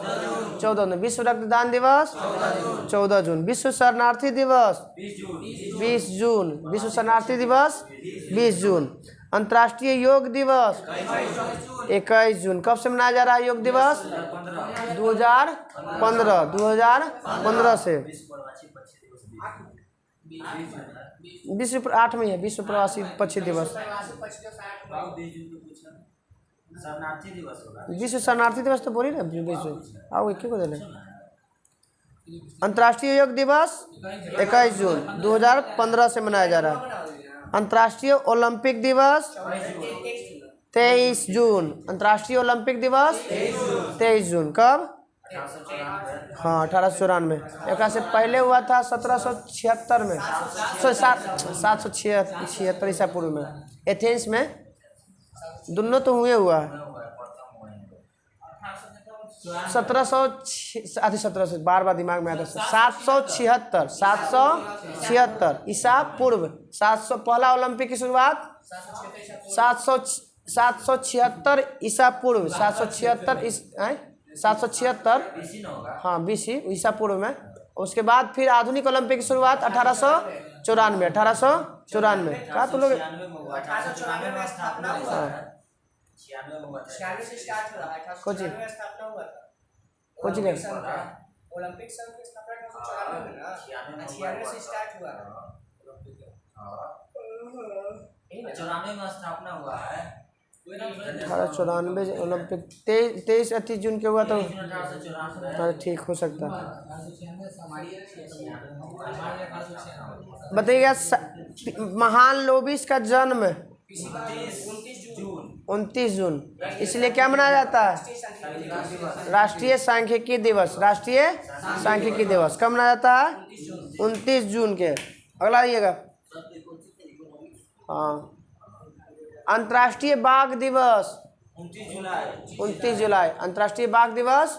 14 जून। विश्व रक्तदान दिवस 14 जून। विश्व शरणार्थी दिवस 20 जून। विश्व शरणार्थी दिवस 20 जून। अंतर्राष्ट्रीय योग दिवस 21 जून। कब से मनाया जा रहा है योग दिवस? 2015। 2015 से। विश्व 8 में है विश्व प्रवासी पक्षी दिवस। शरणार्थी दिवस होगा। विश्व शरणार्थी दिवस तो बोली ना विश्व आओ एक को देने। अंतर्राष्ट्रीय योग दिवस 21 जून 2015 से मनाया जा रहा है। अंतर्राष्ट्रीय ओलंपिक दिवस 23 जून। अंतर्राष्ट्रीय ओलंपिक दिवस 23 जून कब? हाँ 1894। एक से पहले हुआ था 1776 में 776 ईसा पूर्व में एथेंस में। दोनों तो हुए हुआ है। 1700 बार बार दिमाग में आता है। 776 ईसा पूर्व। 700 पहला ओलंपिक की शुरुआत 776 ईसा पूर्व। 776 हाँ बीसी ईसा पूर्व में। उसके बाद फिर आधुनिक ओलंपिक की शुरुआत 1894 कहा तो लोग कुछ ओलंपिक संघ की स्थापना 1894 में स्टार्ट हुआ। 94 में स्थापना हुआ है। 1894 ओलंपिक 23 जून के हुआ तो ठीक हो सकता है। बताइएगा महान लोबिस का जन्म 29 जून। इसलिए क्या मनाया जाता है? राष्ट्रीय सांख्यिकी दिवस। राष्ट्रीय सांख्यिकी दिवस कब मनाया जाता है? 29 जून के। अगला आइएगा। हाँ अंतर्राष्ट्रीय बाघ दिवस 29 जुलाई। अंतर्राष्ट्रीय बाघ दिवस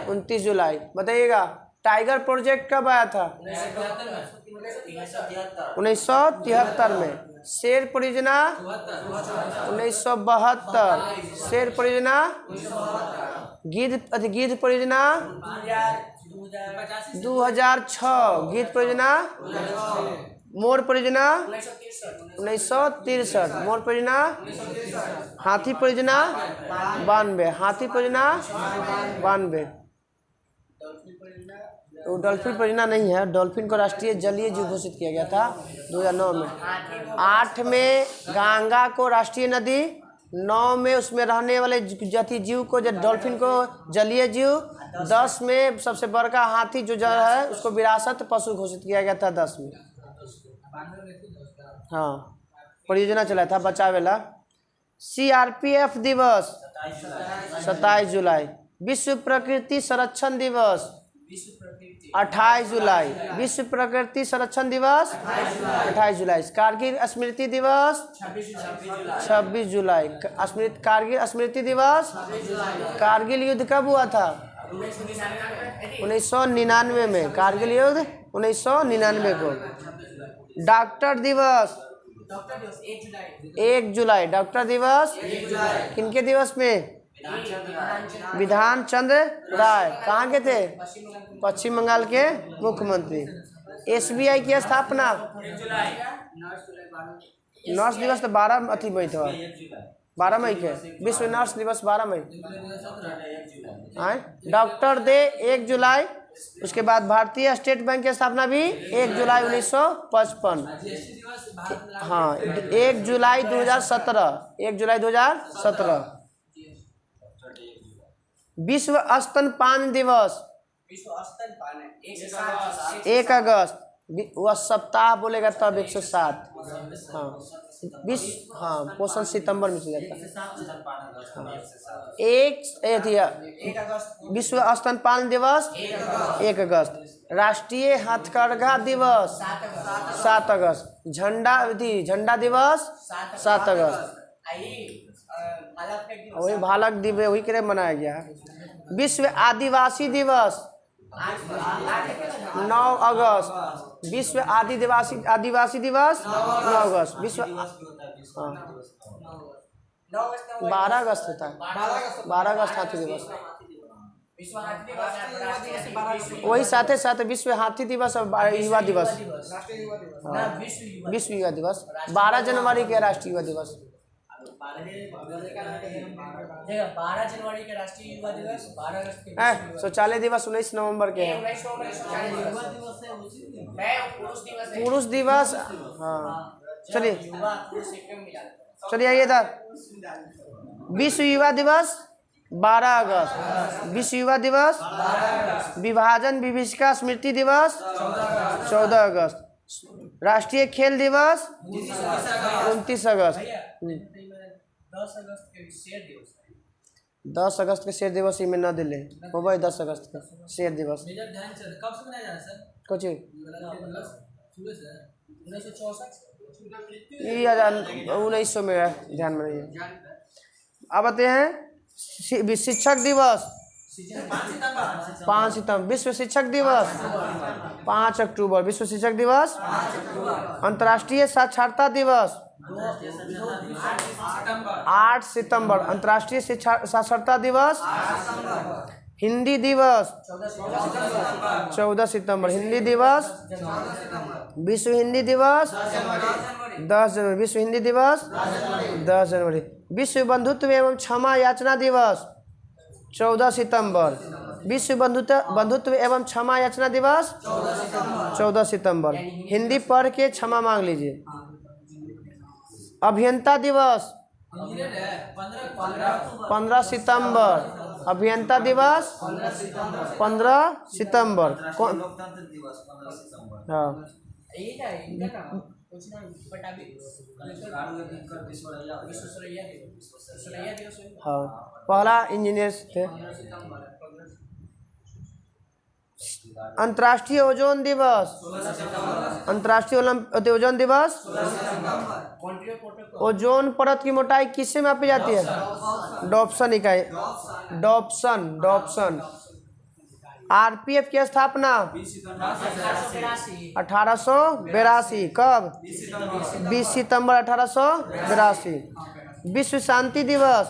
29 जुलाई। बताइएगा टाइगर प्रोजेक्ट कब आया था? 1973 में। शेर परियोजना 1972। शेर परियोजना गिद्ध परियोजना 2006। गिद्ध परियोजना मोर परियोजना 1963। मोर परियोजना हाथी परियोजना 92। हाथी परियोजना 92। वो डॉल्फिन परियोजना नहीं है। डॉल्फिन को राष्ट्रीय जलीय जीव घोषित किया गया था 2009 में। 8 में गंगा को राष्ट्रीय नदी। 9 में उसमें रहने वाले जाति जीव को डॉल्फिन को जलीय जीव। 10 में सबसे बड़का हाथी जो है उसको विरासत पशु घोषित किया गया था 10 में। हाँ परियोजना चला था बचावेला। CRPF दिवस 27 जुलाई। विश्व प्रकृति संरक्षण दिवस 28 जुलाई। विश्व प्रकृति संरक्षण दिवस 28 जुलाई। कारगिल स्मृति दिवस 26 जुलाई। कारगिल स्मृति दिवस। कारगिल युद्ध कब हुआ था? 1999 में। कारगिल युद्ध 1999 को। डॉक्टर दिवस 1 जुलाई। डॉक्टर दिवस किनके दिवस में? विधान चंद्र राय। कहाँ के थे? पश्चिम बंगाल के मुख्यमंत्री। SBI की स्थापना नर्स दिवस तो 12 मई था। 12 मई के। विश्व नर्स दिवस 12 मई। डॉक्टर डे 1 जुलाई। उसके बाद भारतीय स्टेट बैंक की स्थापना भी 1 जुलाई 1955। हाँ 1 जुलाई 2017। 1 जुलाई 2017। विश्व स्तनपान दिवस 1 अगस्त। वह सप्ताह बोलेगा तब 107। हाँ विश्व हाँ पोषण सितंबर में चल जाता है। विश्व स्तनपान दिवस 1 अगस्त। राष्ट्रीय हथकरघा दिवस 7 अगस्त। झंडा दिवस 7 अगस्त। वही भालक दिवस वही के लिए मनाया गया। विश्व आदिवासी दिवस 9 अगस्त। विश्व आदिवासी दिवस 9 अगस्त। विश्व 12 अगस्त होता है। 12 अगस्त हाथी दिवस। वही साथ साथ विश्व हाथी दिवस और युवा दिवस। विश्व युवा दिवस 12 जनवरी के राष्ट्रीय युवा दिवस। 12 जनवरी के राष्ट्रीय युवा दिवस। 12 अगस्त के शौचालय दिवस 19 नवंबर के है। पुरुष दिवस हाँ चलिए आइए इधर। विश्व युवा दिवस 12 अगस्त। विश्व युवा दिवस, विभाजन विभीषिका स्मृति दिवस 14 अगस्त। राष्ट्रीय खेल दिवस 29 अगस्त। 10 अगस्त के शेर दिवस है। 10 अगस्त के शेर दिवस में न दिले हो भाई। 10 अगस्त का शेर दिवस मेजर ध्यानचंद कब से मनाया जा रहा है सर? कुछ शुरू से 1964 ये 1900 में है, ध्यान में रहिए। अब आते हैं शिक्षक दिवस 5 सितंबर। विश्व शिक्षक दिवस 5 अक्टूबर। विश्व शिक्षक दिवस। अंतर्राष्ट्रीय साक्षरता दिवस 8 सितंबर। अंतर्राष्ट्रीय साक्षरता दिवस। हिंदी दिवस 14 सितंबर। हिंदी दिवस। विश्व हिंदी दिवस 10 जनवरी। विश्व हिंदी दिवस 10 जनवरी। विश्व बंधुत्व एवं क्षमा याचना दिवस 14 सितंबर। विश्व बंधुत्व एवं क्षमा याचना दिवस 14 सितंबर। हिंदी पढ़ के क्षमा मांग लीजिए। अभियंता दिवस 15 सितंबर। अभियंता दिवस 15 सितंबर। लोकतंत्र दिवस 15 सितंबर। हाँ हाँ, पहला इंजीनियर थे। अंतर्राष्ट्रीय ओजोन दिवस। अंतर्राष्ट्रीय ओजोन दिवस। ओजोन परत की मोटाई किससे मापी जाती है? डॉप्सन इकाई। डॉप्सन। आरपीएफ की स्थापना 1882। कब? 20 सितंबर 1882। विश्व शांति दिवस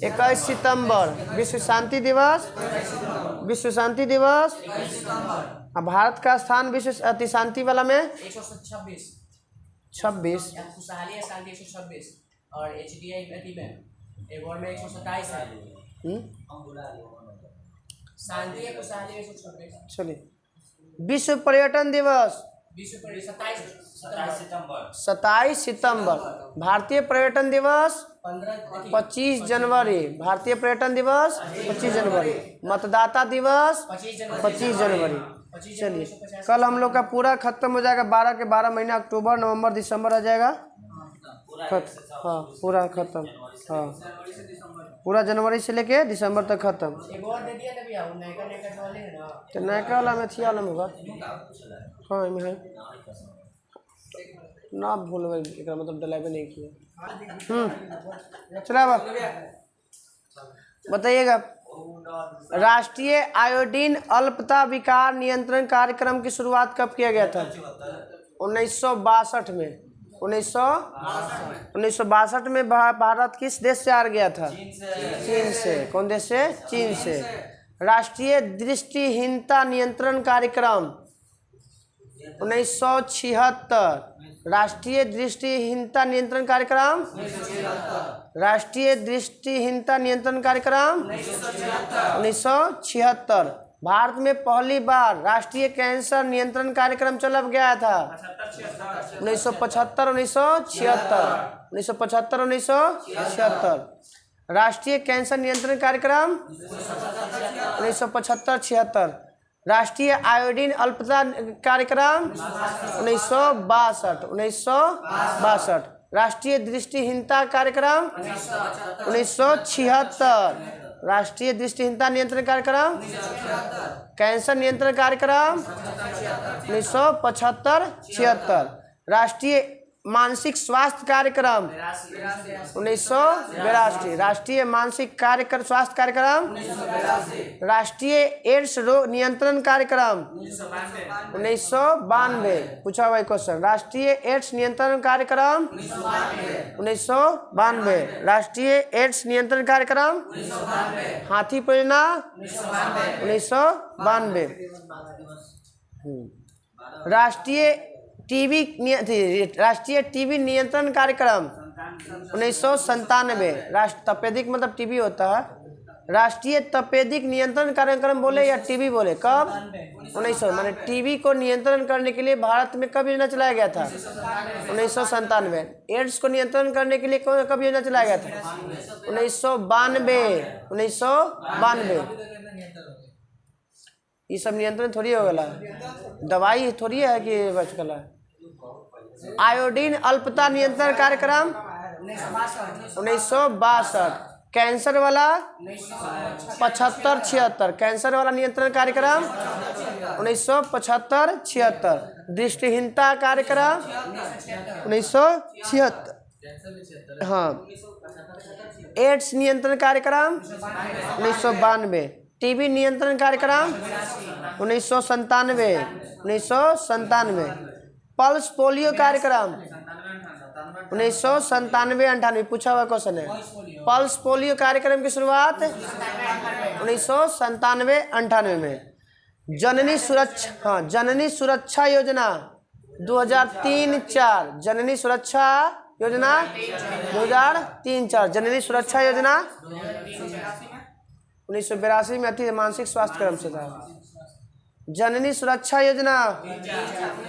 21 सितंबर। विश्व शांति दिवस। विश्व शांति दिवस। भारत का स्थान विश्व अति शांति वाला में 126 खुशहाली शांति 126 और एचडीआई में एवॉर्ड में 127 है। शांति खुशहाली 126। चलिए, विश्व पर्यटन दिवस 27 सितंबर। भारतीय पर्यटन दिवस 25 जनवरी। भारतीय पर्यटन दिवस 25 जनवरी। मतदाता दिवस 25 जनवरी। चलिए, कल हम लोग का पूरा खत्म हो जाएगा। 12 के 12 महीना अक्टूबर नवंबर दिसंबर आ जाएगा। हाँ पूरा खत्म। हाँ पूरा जनवरी से लेके दिसंबर तक खत्म। तो नयका वाला में थी वाला में होगा। हाँ इमें है ना, भूल गए एक मतलब डलाइबे नहीं किया। चला अब बताइएगा। राष्ट्रीय आयोडीन अल्पता विकार नियंत्रण कार्यक्रम की शुरुआत कब किया गया था? 1962 में। 1962 में भारत किस देश से हार गया था? चीन से। कौन देश से? चीन से। राष्ट्रीय दृष्टिहीनता नियंत्रण कार्यक्रम 1976। राष्ट्रीय दृष्टिहीनता नियंत्रण कार्यक्रम। राष्ट्रीय दृष्टिहीनता नियंत्रण कार्यक्रम 1976। भारत में पहली बार राष्ट्रीय कैंसर नियंत्रण कार्यक्रम चला गया था 1975 1976। 1975 1976। राष्ट्रीय कैंसर नियंत्रण कार्यक्रम 1975 76। राष्ट्रीय आयोडीन अल्पता कार्यक्रम 1962। 1962। राष्ट्रीय दृष्टिहीनता कार्यक्रम 1976। राष्ट्रीय दृष्टिहीनता नियंत्रण कार्यक्रम। कैंसर नियंत्रण कार्यक्रम 1975 76। राष्ट्रीय मानसिक स्वास्थ्य कार्यक्रम 1982। राष्ट्रीय मानसिक स्वास्थ्य कार्यक्रम। राष्ट्रीय एड्स रोग नियंत्रण कार्यक्रम 1992। पूछा हुआ क्वेश्चन। राष्ट्रीय एड्स नियंत्रण कार्यक्रम 1992। राष्ट्रीय एड्स नियंत्रण कार्यक्रम। हाथी परियोजना 1992। राष्ट्रीय टीबी नियंत्रण कार्यक्रम 1997। तपेदिक मतलब टीबी होता है। राष्ट्रीय तपेदिक नियंत्रण कार्यक्रम बोले या टीबी बोले, कब? 1900। माने टीबी को नियंत्रण करने के लिए भारत में कब योजना चलाया गया था? 1997। एड्स को नियंत्रण करने के लिए कब योजना चलाया गया था? 1992। 1992। ये सब नियंत्रण थोड़ी हो गया, दवाई थोड़ी है कि बच गला। आयोडीन अल्पता नियंत्रण कार्यक्रम 1962। कैंसर वाला 75-76। कैंसर वाला नियंत्रण कार्यक्रम 1975-76। दृष्टिहीनता कार्यक्रम 1976। हाँ। एड्स नियंत्रण कार्यक्रम 1992। टीबी नियंत्रण कार्यक्रम 1997। 1997। पल्स पोलियो कार्यक्रम 1997-98। पूछा हुआ क्वेश्चन है। पल्स पोलियो कार्यक्रम की शुरुआत 1997-98 में। जननी सुरक्षा, हाँ, जननी सुरक्षा योजना 2003-04। जननी सुरक्षा योजना 2003-04। जननी सुरक्षा योजना 1982 में अति मानसिक स्वास्थ्य क्रम से था। जननी सुरक्षा योजना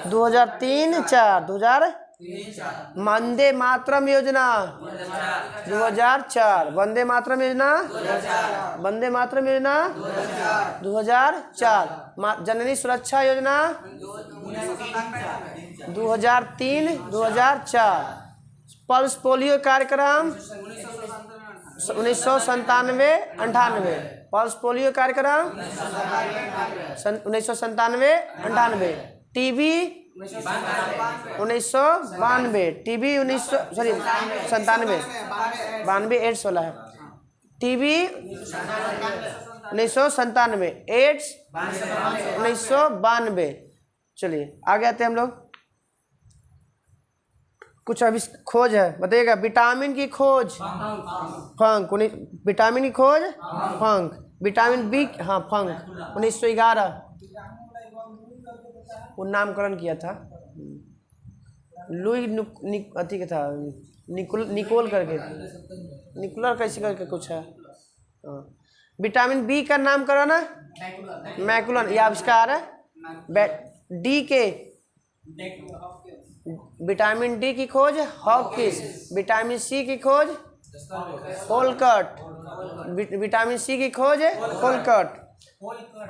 2003-04। 2000 वंदे मातरम योजना 2004। वंदे मातरम योजना 2004। जननी सुरक्षा योजना 2003-2004। पल्स पोलियो कार्यक्रम 1997-98। पल्स पोलियो कार्यक्रम 1997-98। टीबी 1992। टीबी 92 एड्स वाला है। टीबी 1997। एड्स 1992। चलिए आगे आते हैं हम लोग। कुछ अभी खोज है, बताइएगा। विटामिन की खोज फंक। विटामिन की खोज फंक। विटामिन बी, हाँ, फंक 1911। वो नामकरण किया था लुई अथी का था, निकोल करके, निकोलर कैसे करके कुछ है। विटामिन बी का नामकरण है मैकुलन, ये आविष्कार है। डी के, विटामिन डी की खोज हॉकिंस। विटामिन सी की खोज होलकट। विटामिन सी की खोज होलकट,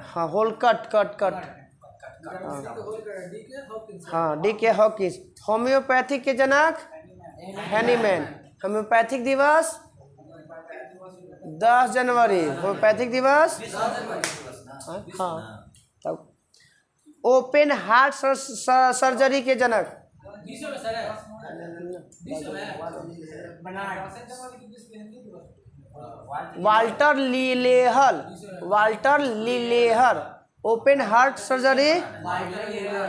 हाँ, होलकट कट। हाँ, डी के हॉकिंस। होम्योपैथिक के जनक हैनीमैन। होम्योपैथिक दिवस 10 जनवरी। होम्योपैथिक दिवस, हाँ। तब ओपन हार्ट सर्जरी के जनक Walter Lillehei. Walter Lillehei. Open heart surgery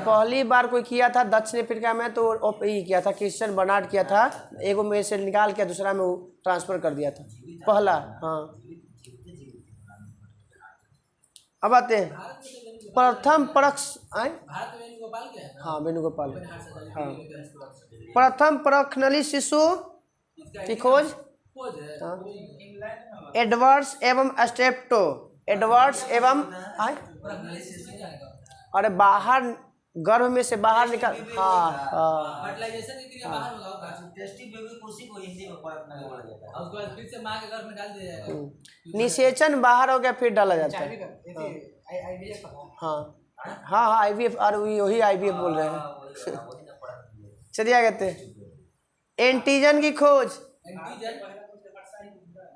पहली बार कोई किया था दक्षिण अफ्रीका में, तो ये किया था क्रिश्चियन बर्नार्ड किया था। एगो में से निकाल के दूसरा में ट्रांसफर कर दिया था पहला। हाँ, अब आते हैं प्रथम परख। हाँ, वेणुगोपाल। हाँ, प्रथम परख नली शिशु की खोज एडवर्ड्स एवं स्टेप्टो। एडवर्ड्स एवं, अरे बाहर गर्भ में से बाहर निकाल, हाँ, निषेचन बाहर हो गया फिर डाला जाता है। हाँ हाँ, IVF, और वही IVF बोल रहे हैं। चलिए आगे कहते हैं एंटीजन की खोज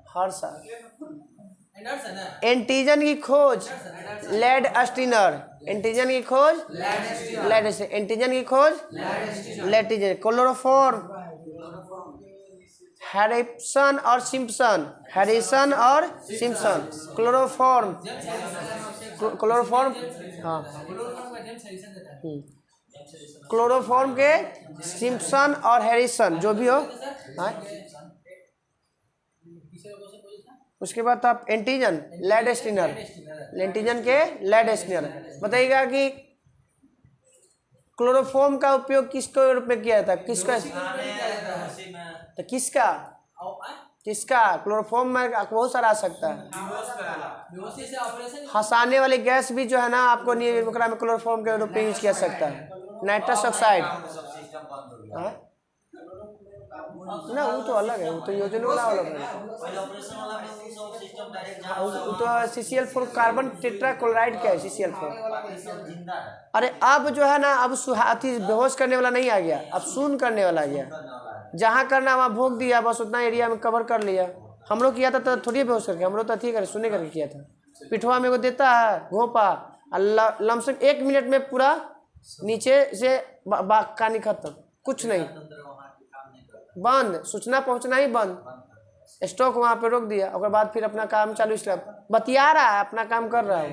हर साल। एंटीजन की खोज लेड स्टीनर। एंटीजन की खोज लेड। एंटीजन की खोज लेटीजन। क्लोरोफॉर्म हैरिसन और सिम्पसन। हैरिसन और सिम्पसन। क्लोरोफॉर्म, क्लोरोफॉर्म, हाँ, क्लोरोफॉर्म के सिम्पसन और हैरिसन जो भी हो। हाँ, उसके बाद आप एंटीजन लेड स्टीनर। एंटीजन के लेड स्टीनर। बताइएगा कि क्लोरोफॉर्म का उपयोग किसके रूप में किया जाता है? किसका, तो किसका किसका? क्लोरोफॉर्म में बहुत सारा आ सकता है। बेहोशी से ऑपरेशन हंसाने वाली गैस भी जो है ना आपको नहीं ओकरा में क्लोरोफॉर्म के रूप में यूज किया सकता है। नाइट्रस ऑक्साइड सब सिस्टम बंद हो गया। ना वो तो अलग है, वो तो योजना वाला अलग है। पहले ऑपरेशन वाला में वो सब सिस्टम डायरेक्ट जहाँ वो तो CCl4 कार्बन टेट्राक्लोराइड का है CCl4। सब जिंदा है अरे अब जो है ना अब सुहाती बेहोश करने वाला नहीं आ गया, अब सुन करने वाला आ गया। करने वाला है। जहाँ करना वहाँ भोग दिया, बस उतना एरिया में कवर कर लिया। हम लोग किया था तो थोड़ी बेहोश करके, हम लोग तो अथी करके सुने करके किया था। पिठवा में को देता है घोपा, लमसम 1 मिनट में पूरा नीचे से कहानी खत्म, कुछ नहीं, बंद, सूचना पहुँचना ही बंद। स्टॉक वहाँ पे रोक दिया, उसके बाद फिर अपना काम चालू, इसलिए बतिया रहा है, अपना काम कर रहा है।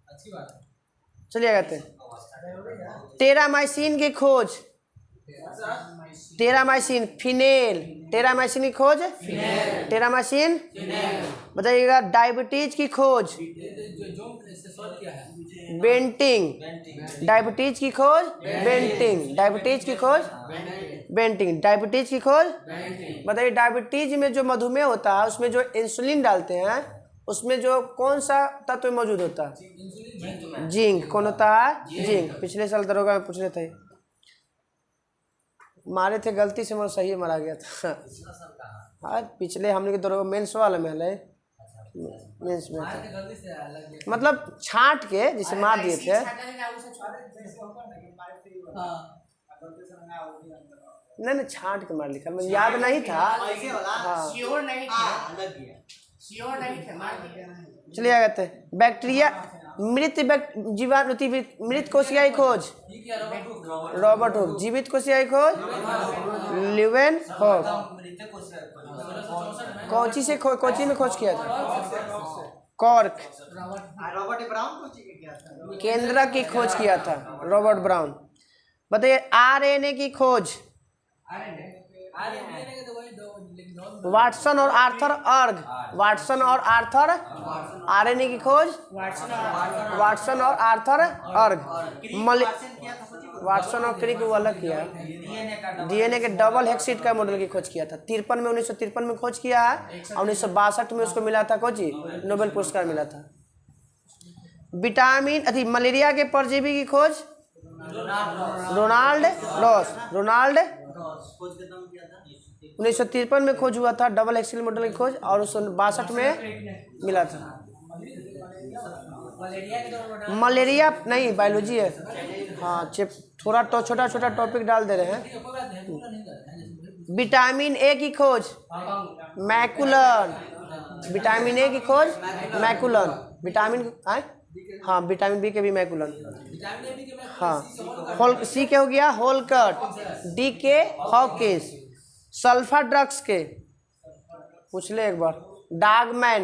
अच्छी बात है। चलिए कहते टेरामाइसिन की खोज, टेरामाइसिन फिनेल, टेरामाइसिन की खोज टेरामाइसिन बताइएगा। डायबिटीज की खोज जो इससे सॉल्व किया है बेंटिंग, डायबिटीज की खोज बेंटिंग, डायबिटीज की खोज बेंटिंग, डायबिटीज की खोज बताइए। डायबिटीज में जो मधुमेह होता है उसमें जो इंसुलिन डालते हैं उसमें जो कौन सा तत्व मौजूद होता है? जिंक। कौन होता है? जिंक। पिछले साल दरोगा में पूछ रहे थे, मारे थे गलती से, मगर सही मारा गया था। हाँ पिछले हमने के दरोगा मेंस वाला में है, मेंस में था, गलती से अलग मतलब छांट के जिसे मार दिए थे। नहीं छांट के मार लिखा, मुझे याद नहीं था। हाँ श्योर नहीं थे, श्योर नहीं थे, मार दिया। चलिए कहते बैक्टीरिया मृत जीवाणु मृत कोशिका की खोज रॉबर्ट हुक, जीवित कोशिका की खोज लिवेन हॉक। कोची से कोची में खोज किया था? कॉर्क। रॉबर्ट ब्राउन को किया था। केंद्र की खोज किया था रॉबर्ट ब्राउन। बताइए RNA की खोज वाटसन और आर्थर अर्ग, वाटसन और आर्थर। RNA की खोज वाटसन और आर्थर अर्ग। वाटसन और क्रिक वो अलग किया। DNA के डबल हेक्सिड का मॉडल की खोज किया था 53 में, 1953 में खोज किया है, और 1962 में उसको मिला था कोची नोबेल पुरस्कार मिला था। विटामिन मलेरिया के परजीवी की खोज रोनाल्ड रॉस, रोनाल्ड 1953 में खोज हुआ था, डबल एक्सिल मॉडल की खोज, और 1962 में मिला था। मलेरिया नहीं बायोलॉजी है। हाँ थोड़ा तो छोटा छोटा टॉपिक डाल दे रहे हैं। विटामिन A की खोज मैकुलन, विटामिन A की खोज मैकुलन, विटामिन हाँ विटामिन B के भी मैकुलन। हाँ C के हो गया होलकट, D के हॉकिस। सल्फा ड्रग्स के पूछ ले एक बार, डागमैन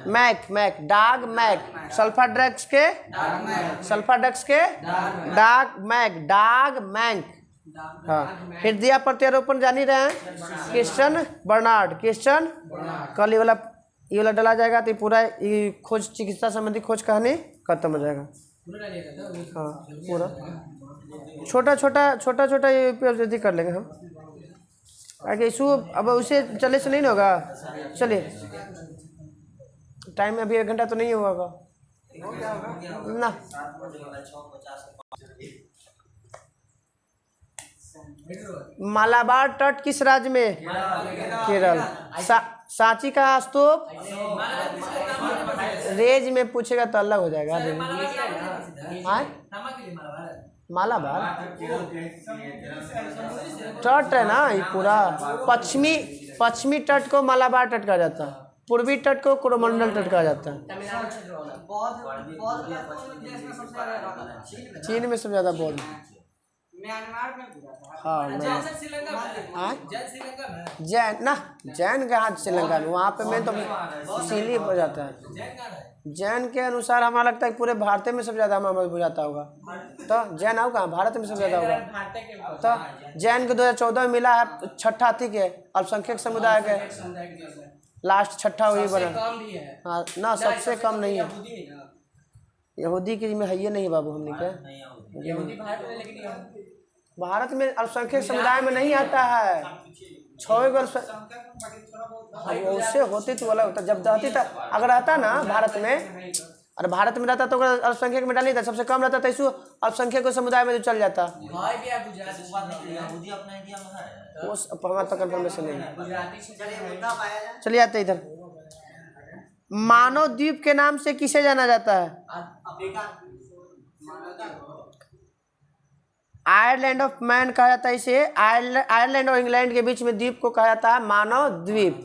मैक मैक डाग मैक, सल्फा ड्रग्स के सल्फा ड्रग्स के डाग मैक डाग मैंक। हाँ हृदय प्रत्यारोपण जान ही रहे हैं, क्रिश्चियन बर्नार्ड, क्रिश्चियन। कल ये वाला डाला जाएगा तो पूरा ये खोज चिकित्सा संबंधी खोज कहानी खत्म हो जाएगा। हाँ पूरा छोटा छोटा छोटा छोटा ये जल्दी कर लेंगे हम, आगे इशू अब उसे चले से नहीं ना होगा। चलिए टाइम में अभी 1 घंटा तो नहीं हुआ होगा ना। मालाबार तट किस राज्य में? केरल। सांची का स्तूप रेज में पूछेगा तो अलग हो जाएगा। मालाबार तट है ना, ये पूरा पश्चिमी तट को मालाबार तट कहा जाता है, पूर्वी तट को कोरोमंडल तट कहा जाता है। चीन में सबसे ज्यादा बौद्ध, हाँ जैन ना, जैन का हाथ श्रीलंका में, वहाँ पे मैं तो इसीलिए हो जाता है। जैन के अनुसार हमारा लगता है पूरे भारत में सबसे ज्यादा हमारा बुझाता होगा, तो जैन आओ कहाँ, भारत में सबसे ज्यादा होगा। तो जैन के 2014 में मिला है 6ठा ठीक है अल्पसंख्यक समुदाय के, लास्ट 6ठा वही बना। हाँ ना सबसे कम नहीं है, यहूदी की में है ये नहीं बाबू, हमने क्या भारत में अल्पसंख्यक समुदाय में नहीं आता है। 6 गो अब उससे होती तो अलग होता, जब रहती था, अगर रहता ना भारत में, और भारत में रहता तो अगर अल्पसंख्यक में डाल नहीं था, सबसे कम रहता तो इसको अल्पसंख्यक समुदाय में जो चल जाता। भाई भी आप गुजराती इस बात में यहूदी अपना इंडिया में है। वो हमारा तो कंफर्मेशन नहीं है। गुजराती से चलिए मुद्दा पाया जाए। चलिए आते इधर। मानव द्वीप के नाम से किसे जाना जाता है? अफ्रीका आयरलैंड ऑफ मैन कहा जाता है इसे। आयरलैंड और इंग्लैंड के बीच में द्वीप को कहा जाता है मानव द्वीप।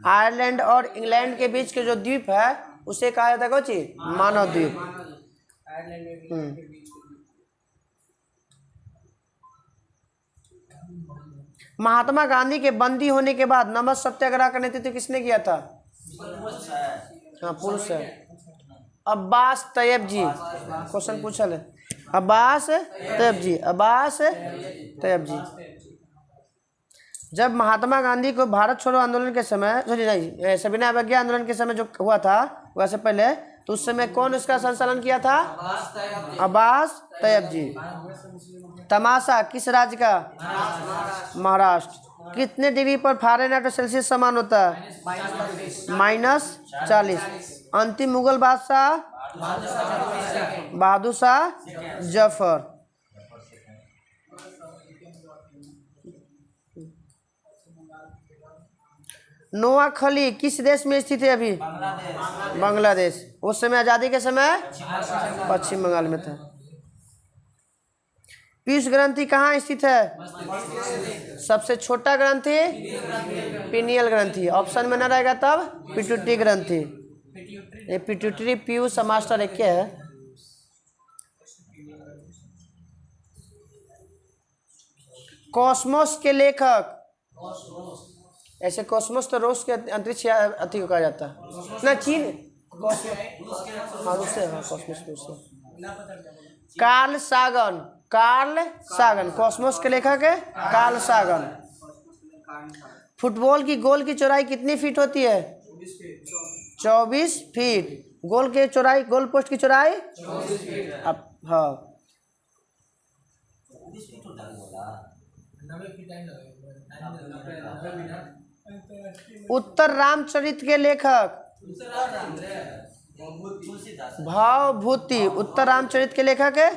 आयरलैंड और इंग्लैंड के बीच के जो द्वीप है उसे कहा जाता है कौन चीज? मानव द्वीप। आयरलैंड में इंग्लैंड के बीच महात्मा गांधी के बंदी होने के बाद नमक सत्याग्रह का नेतृत्व किसने किया था? हाँ पुरुष है, अब्बास तैयब जी। क्वेश्चन पूछा है, अब्बास तैयब जी, अब्बास तैयब जी। जब महात्मा गांधी को भारत छोड़ो आंदोलन के समय, नहीं सविनय अवज्ञा आंदोलन के समय जो हुआ था वैसे पहले, तो उस समय कौन उसका संचालन किया था? अब्बास तैयब जी। तमाशा किस राज्य का? महाराष्ट्र। कितने डिग्री पर फ़ारेनहाइट और सेल्सियस समान होता है? -40। अंतिम मुगल बादशाह? बहादुर शाह जफर। नोआखली किस देश में स्थित है अभी? बांग्लादेश। उस समय आज़ादी के समय पश्चिम बंगाल में था। पीयूष ग्रंथि कहाँ स्थित है? सबसे छोटा ग्रंथि पीनियल ग्रंथि। ऑप्शन में न रहेगा तब पिट्यूटरी ग्रंथि। ये पिट्यूटरी पीयूष मास्टर एक है। कॉस्मोस के लेखक? ऐसे कॉस्मोस तो रोज के अंतरिक्ष अति को कहा जाता है ना, चीन हाँ रूस से, हाँ कॉस्मोस रूस से। कार्ल सागन। कार्ल सागन कॉस्मोस के लेखक है कार्ल सागन। फुटबॉल की गोल की चौड़ाई कितनी फीट होती है? 24 फीट। गोल के चौड़ाई, गोल पोस्ट की चौड़ाई अब हाँ उत्तर रामचरित के लेखक? भावभूति। उत्तर रामचरित के लेखक है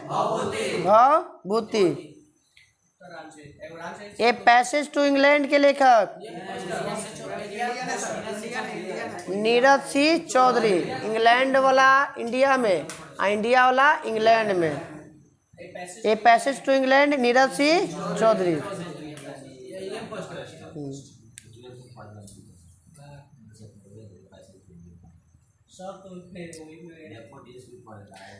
Bhavabhuti. A passage to England के लेखक? नीरज सिंह चौधरी। इंग्लैंड वाला इंडिया में, इंडिया वाला इंग्लैंड में। A passage to England Neeraj Singh Chaudhary.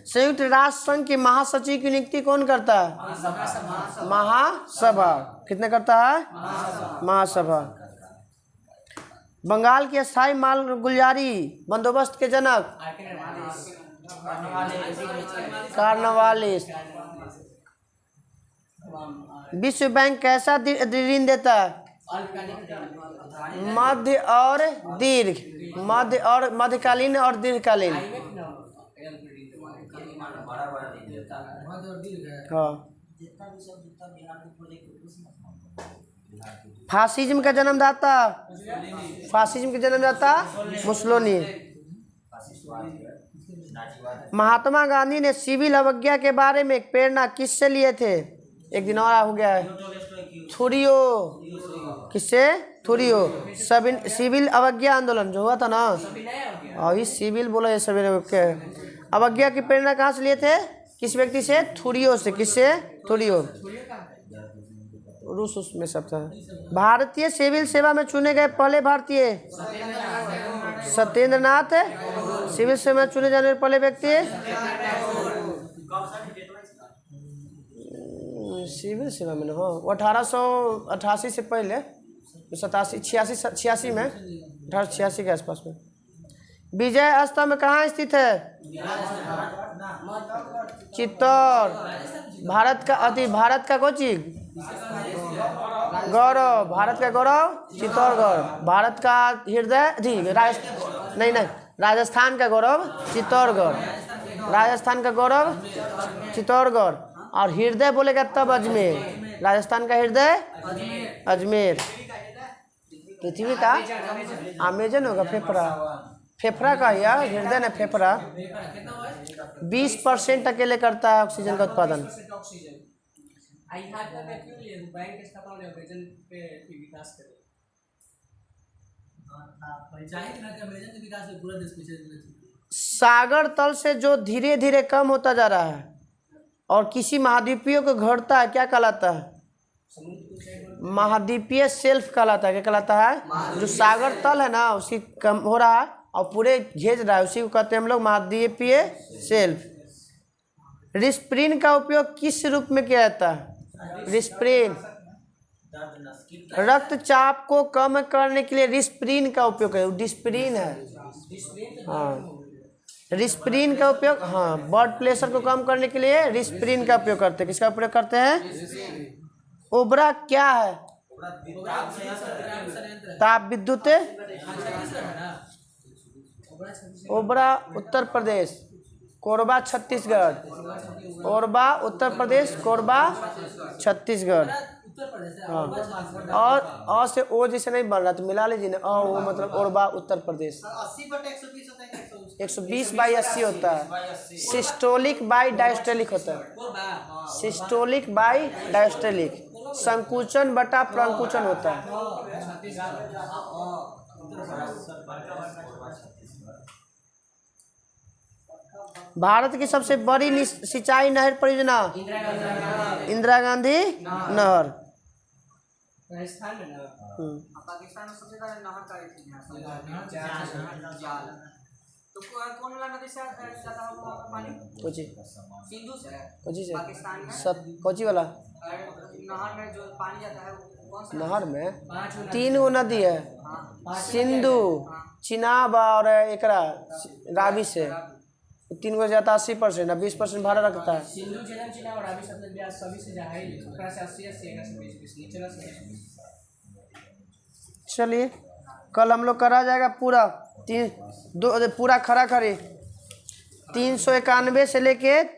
संयुक्त राष्ट्र संघ की महासचिव की नियुक्ति कौन करता है? महासभा। कितने करता है? महासभा। बंगाल की स्थायी माल गुलजारी बंदोबस्त के जनक? कार्नवालिस। विश्व बैंक कैसा ऋण देता है? मध्य और दीर्घ। मध्य और मध्यकालीन और दीर्घकालीन। हाँ। फासिज्म का जन्मदाता? फासिज्म के जन्मदाता मुसोलिनी। महात्मा गांधी ने सिविल अवज्ञा के बारे में प्रेरणा किससे लिए थे? एक दिन और हो गया है, थोरियो। किससे? थोरियो। सिविल अवज्ञा आंदोलन जो हुआ था ना, अभी सिविल बोला ये सभी अवज्ञा की प्रेरणा कहाँ से लिए थे? किस व्यक्ति से? थोरियो से। किससे? थोरियो। रूस उसमें सब था। भारतीय सिविल सेवा में चुने गए पहले भारतीय? सत्येंद्र नाथ। सिविल सेवा में चुने जाने वाले पहले व्यक्ति? सिविल सेवा में ना, हाँ 1888 से पहले, 86 में, 1886 के आसपास में। विजय स्तंभ कहाँ स्थित है? चित्तौड़। भारत का कोची गौरव, भारत का गौरव चित्तौड़गढ़। भारत का हृदय जी नहीं राजस्थान का गौरव चित्तौड़गढ़। राजस्थान का गौरव चित्तौड़गढ़। और हृदय बोलेगा तब अजमेर। राजस्थान का हृदय अजमेर। पृथ्वी का अमेजन होगा फेफड़ा, फेफड़ा का या हृदय न फेफड़ा 20% अकेले करता है ऑक्सीजन का उत्पादन। ऑक्सीजन आई हाथ में क्यों लिए बैंक की स्थापना ने अमेजन पे विकास करे जाहिर ना कि अमेजन के विकास में पूरा देश पीछे। सागर तल से जो धीरे धीरे कम होता जा रहा है और किसी महाद्वीपीय को घटता है, क्या कहलाता है? महाद्वीपीय शेल्फ कहलाता है। क्या कहलाता है? जो सागर तल है ना उसकी कम हो रहा है और पूरे घेज रहा है, उसी को कहते हैं हम लोग महाद्वीपीय शेल्फ। रिस्प्रीन का उपयोग किस रूप में किया जाता है? रिस्प्रीन रक्तचाप को कम करने के लिए रिस्प्रीन का उपयोग करें। डिस्प्रीन है, हाँ रिस्प्रीन का उपयोग, हाँ ब्लड प्रेशर को कम करने के लिए रिस्प्रीन का उपयोग करते हैं। किसका उपयोग करते हैं? ओबरा क्या है? ताप विद्युत। ओबरा उत्तर प्रदेश, कोरबा छत्तीसगढ़। ओरबा उत्तर प्रदेश, कोरबा छत्तीसगढ़। हाँ और अ से ओ जैसे नहीं बन रहा तो मिला लीजिए ना, वो मतलब ओरबा उत्तर प्रदेश। 120/80 होता है। सिस्टोलिक बाई डायस्टोलिक होता है। सिस्टोलिक बाई डायस्टोलिक, संकुचन बटा प्रंकुचन होता है। भारत की सबसे बड़ी सिंचाई नहर परियोजना इंदिरा गांधी नहर। राजस्थान में ना पाकिस्तान में सबसे ज्यादा नहर का जाल। तो कौन वाला नदी से ज्यादा पानी? कोची सिंधु से। कोची से पाकिस्तान में कोची वाला नहर में जो पानी जाता है वो कौन सा? नहर में 3 गो नदी है, सिंधु, चिनाब और एकरा रावी से। 3 गो जाता 80% और 20% भाड़ा रखता है। सिंधु जन्म चिना और अभी सब ब्याज सभी से जा है ओकरा से 80 से 20 नीचे से। चलिए कल हम लोग करा जाएगा पूरा पूरा खड़ा खड़ी 391 से लेके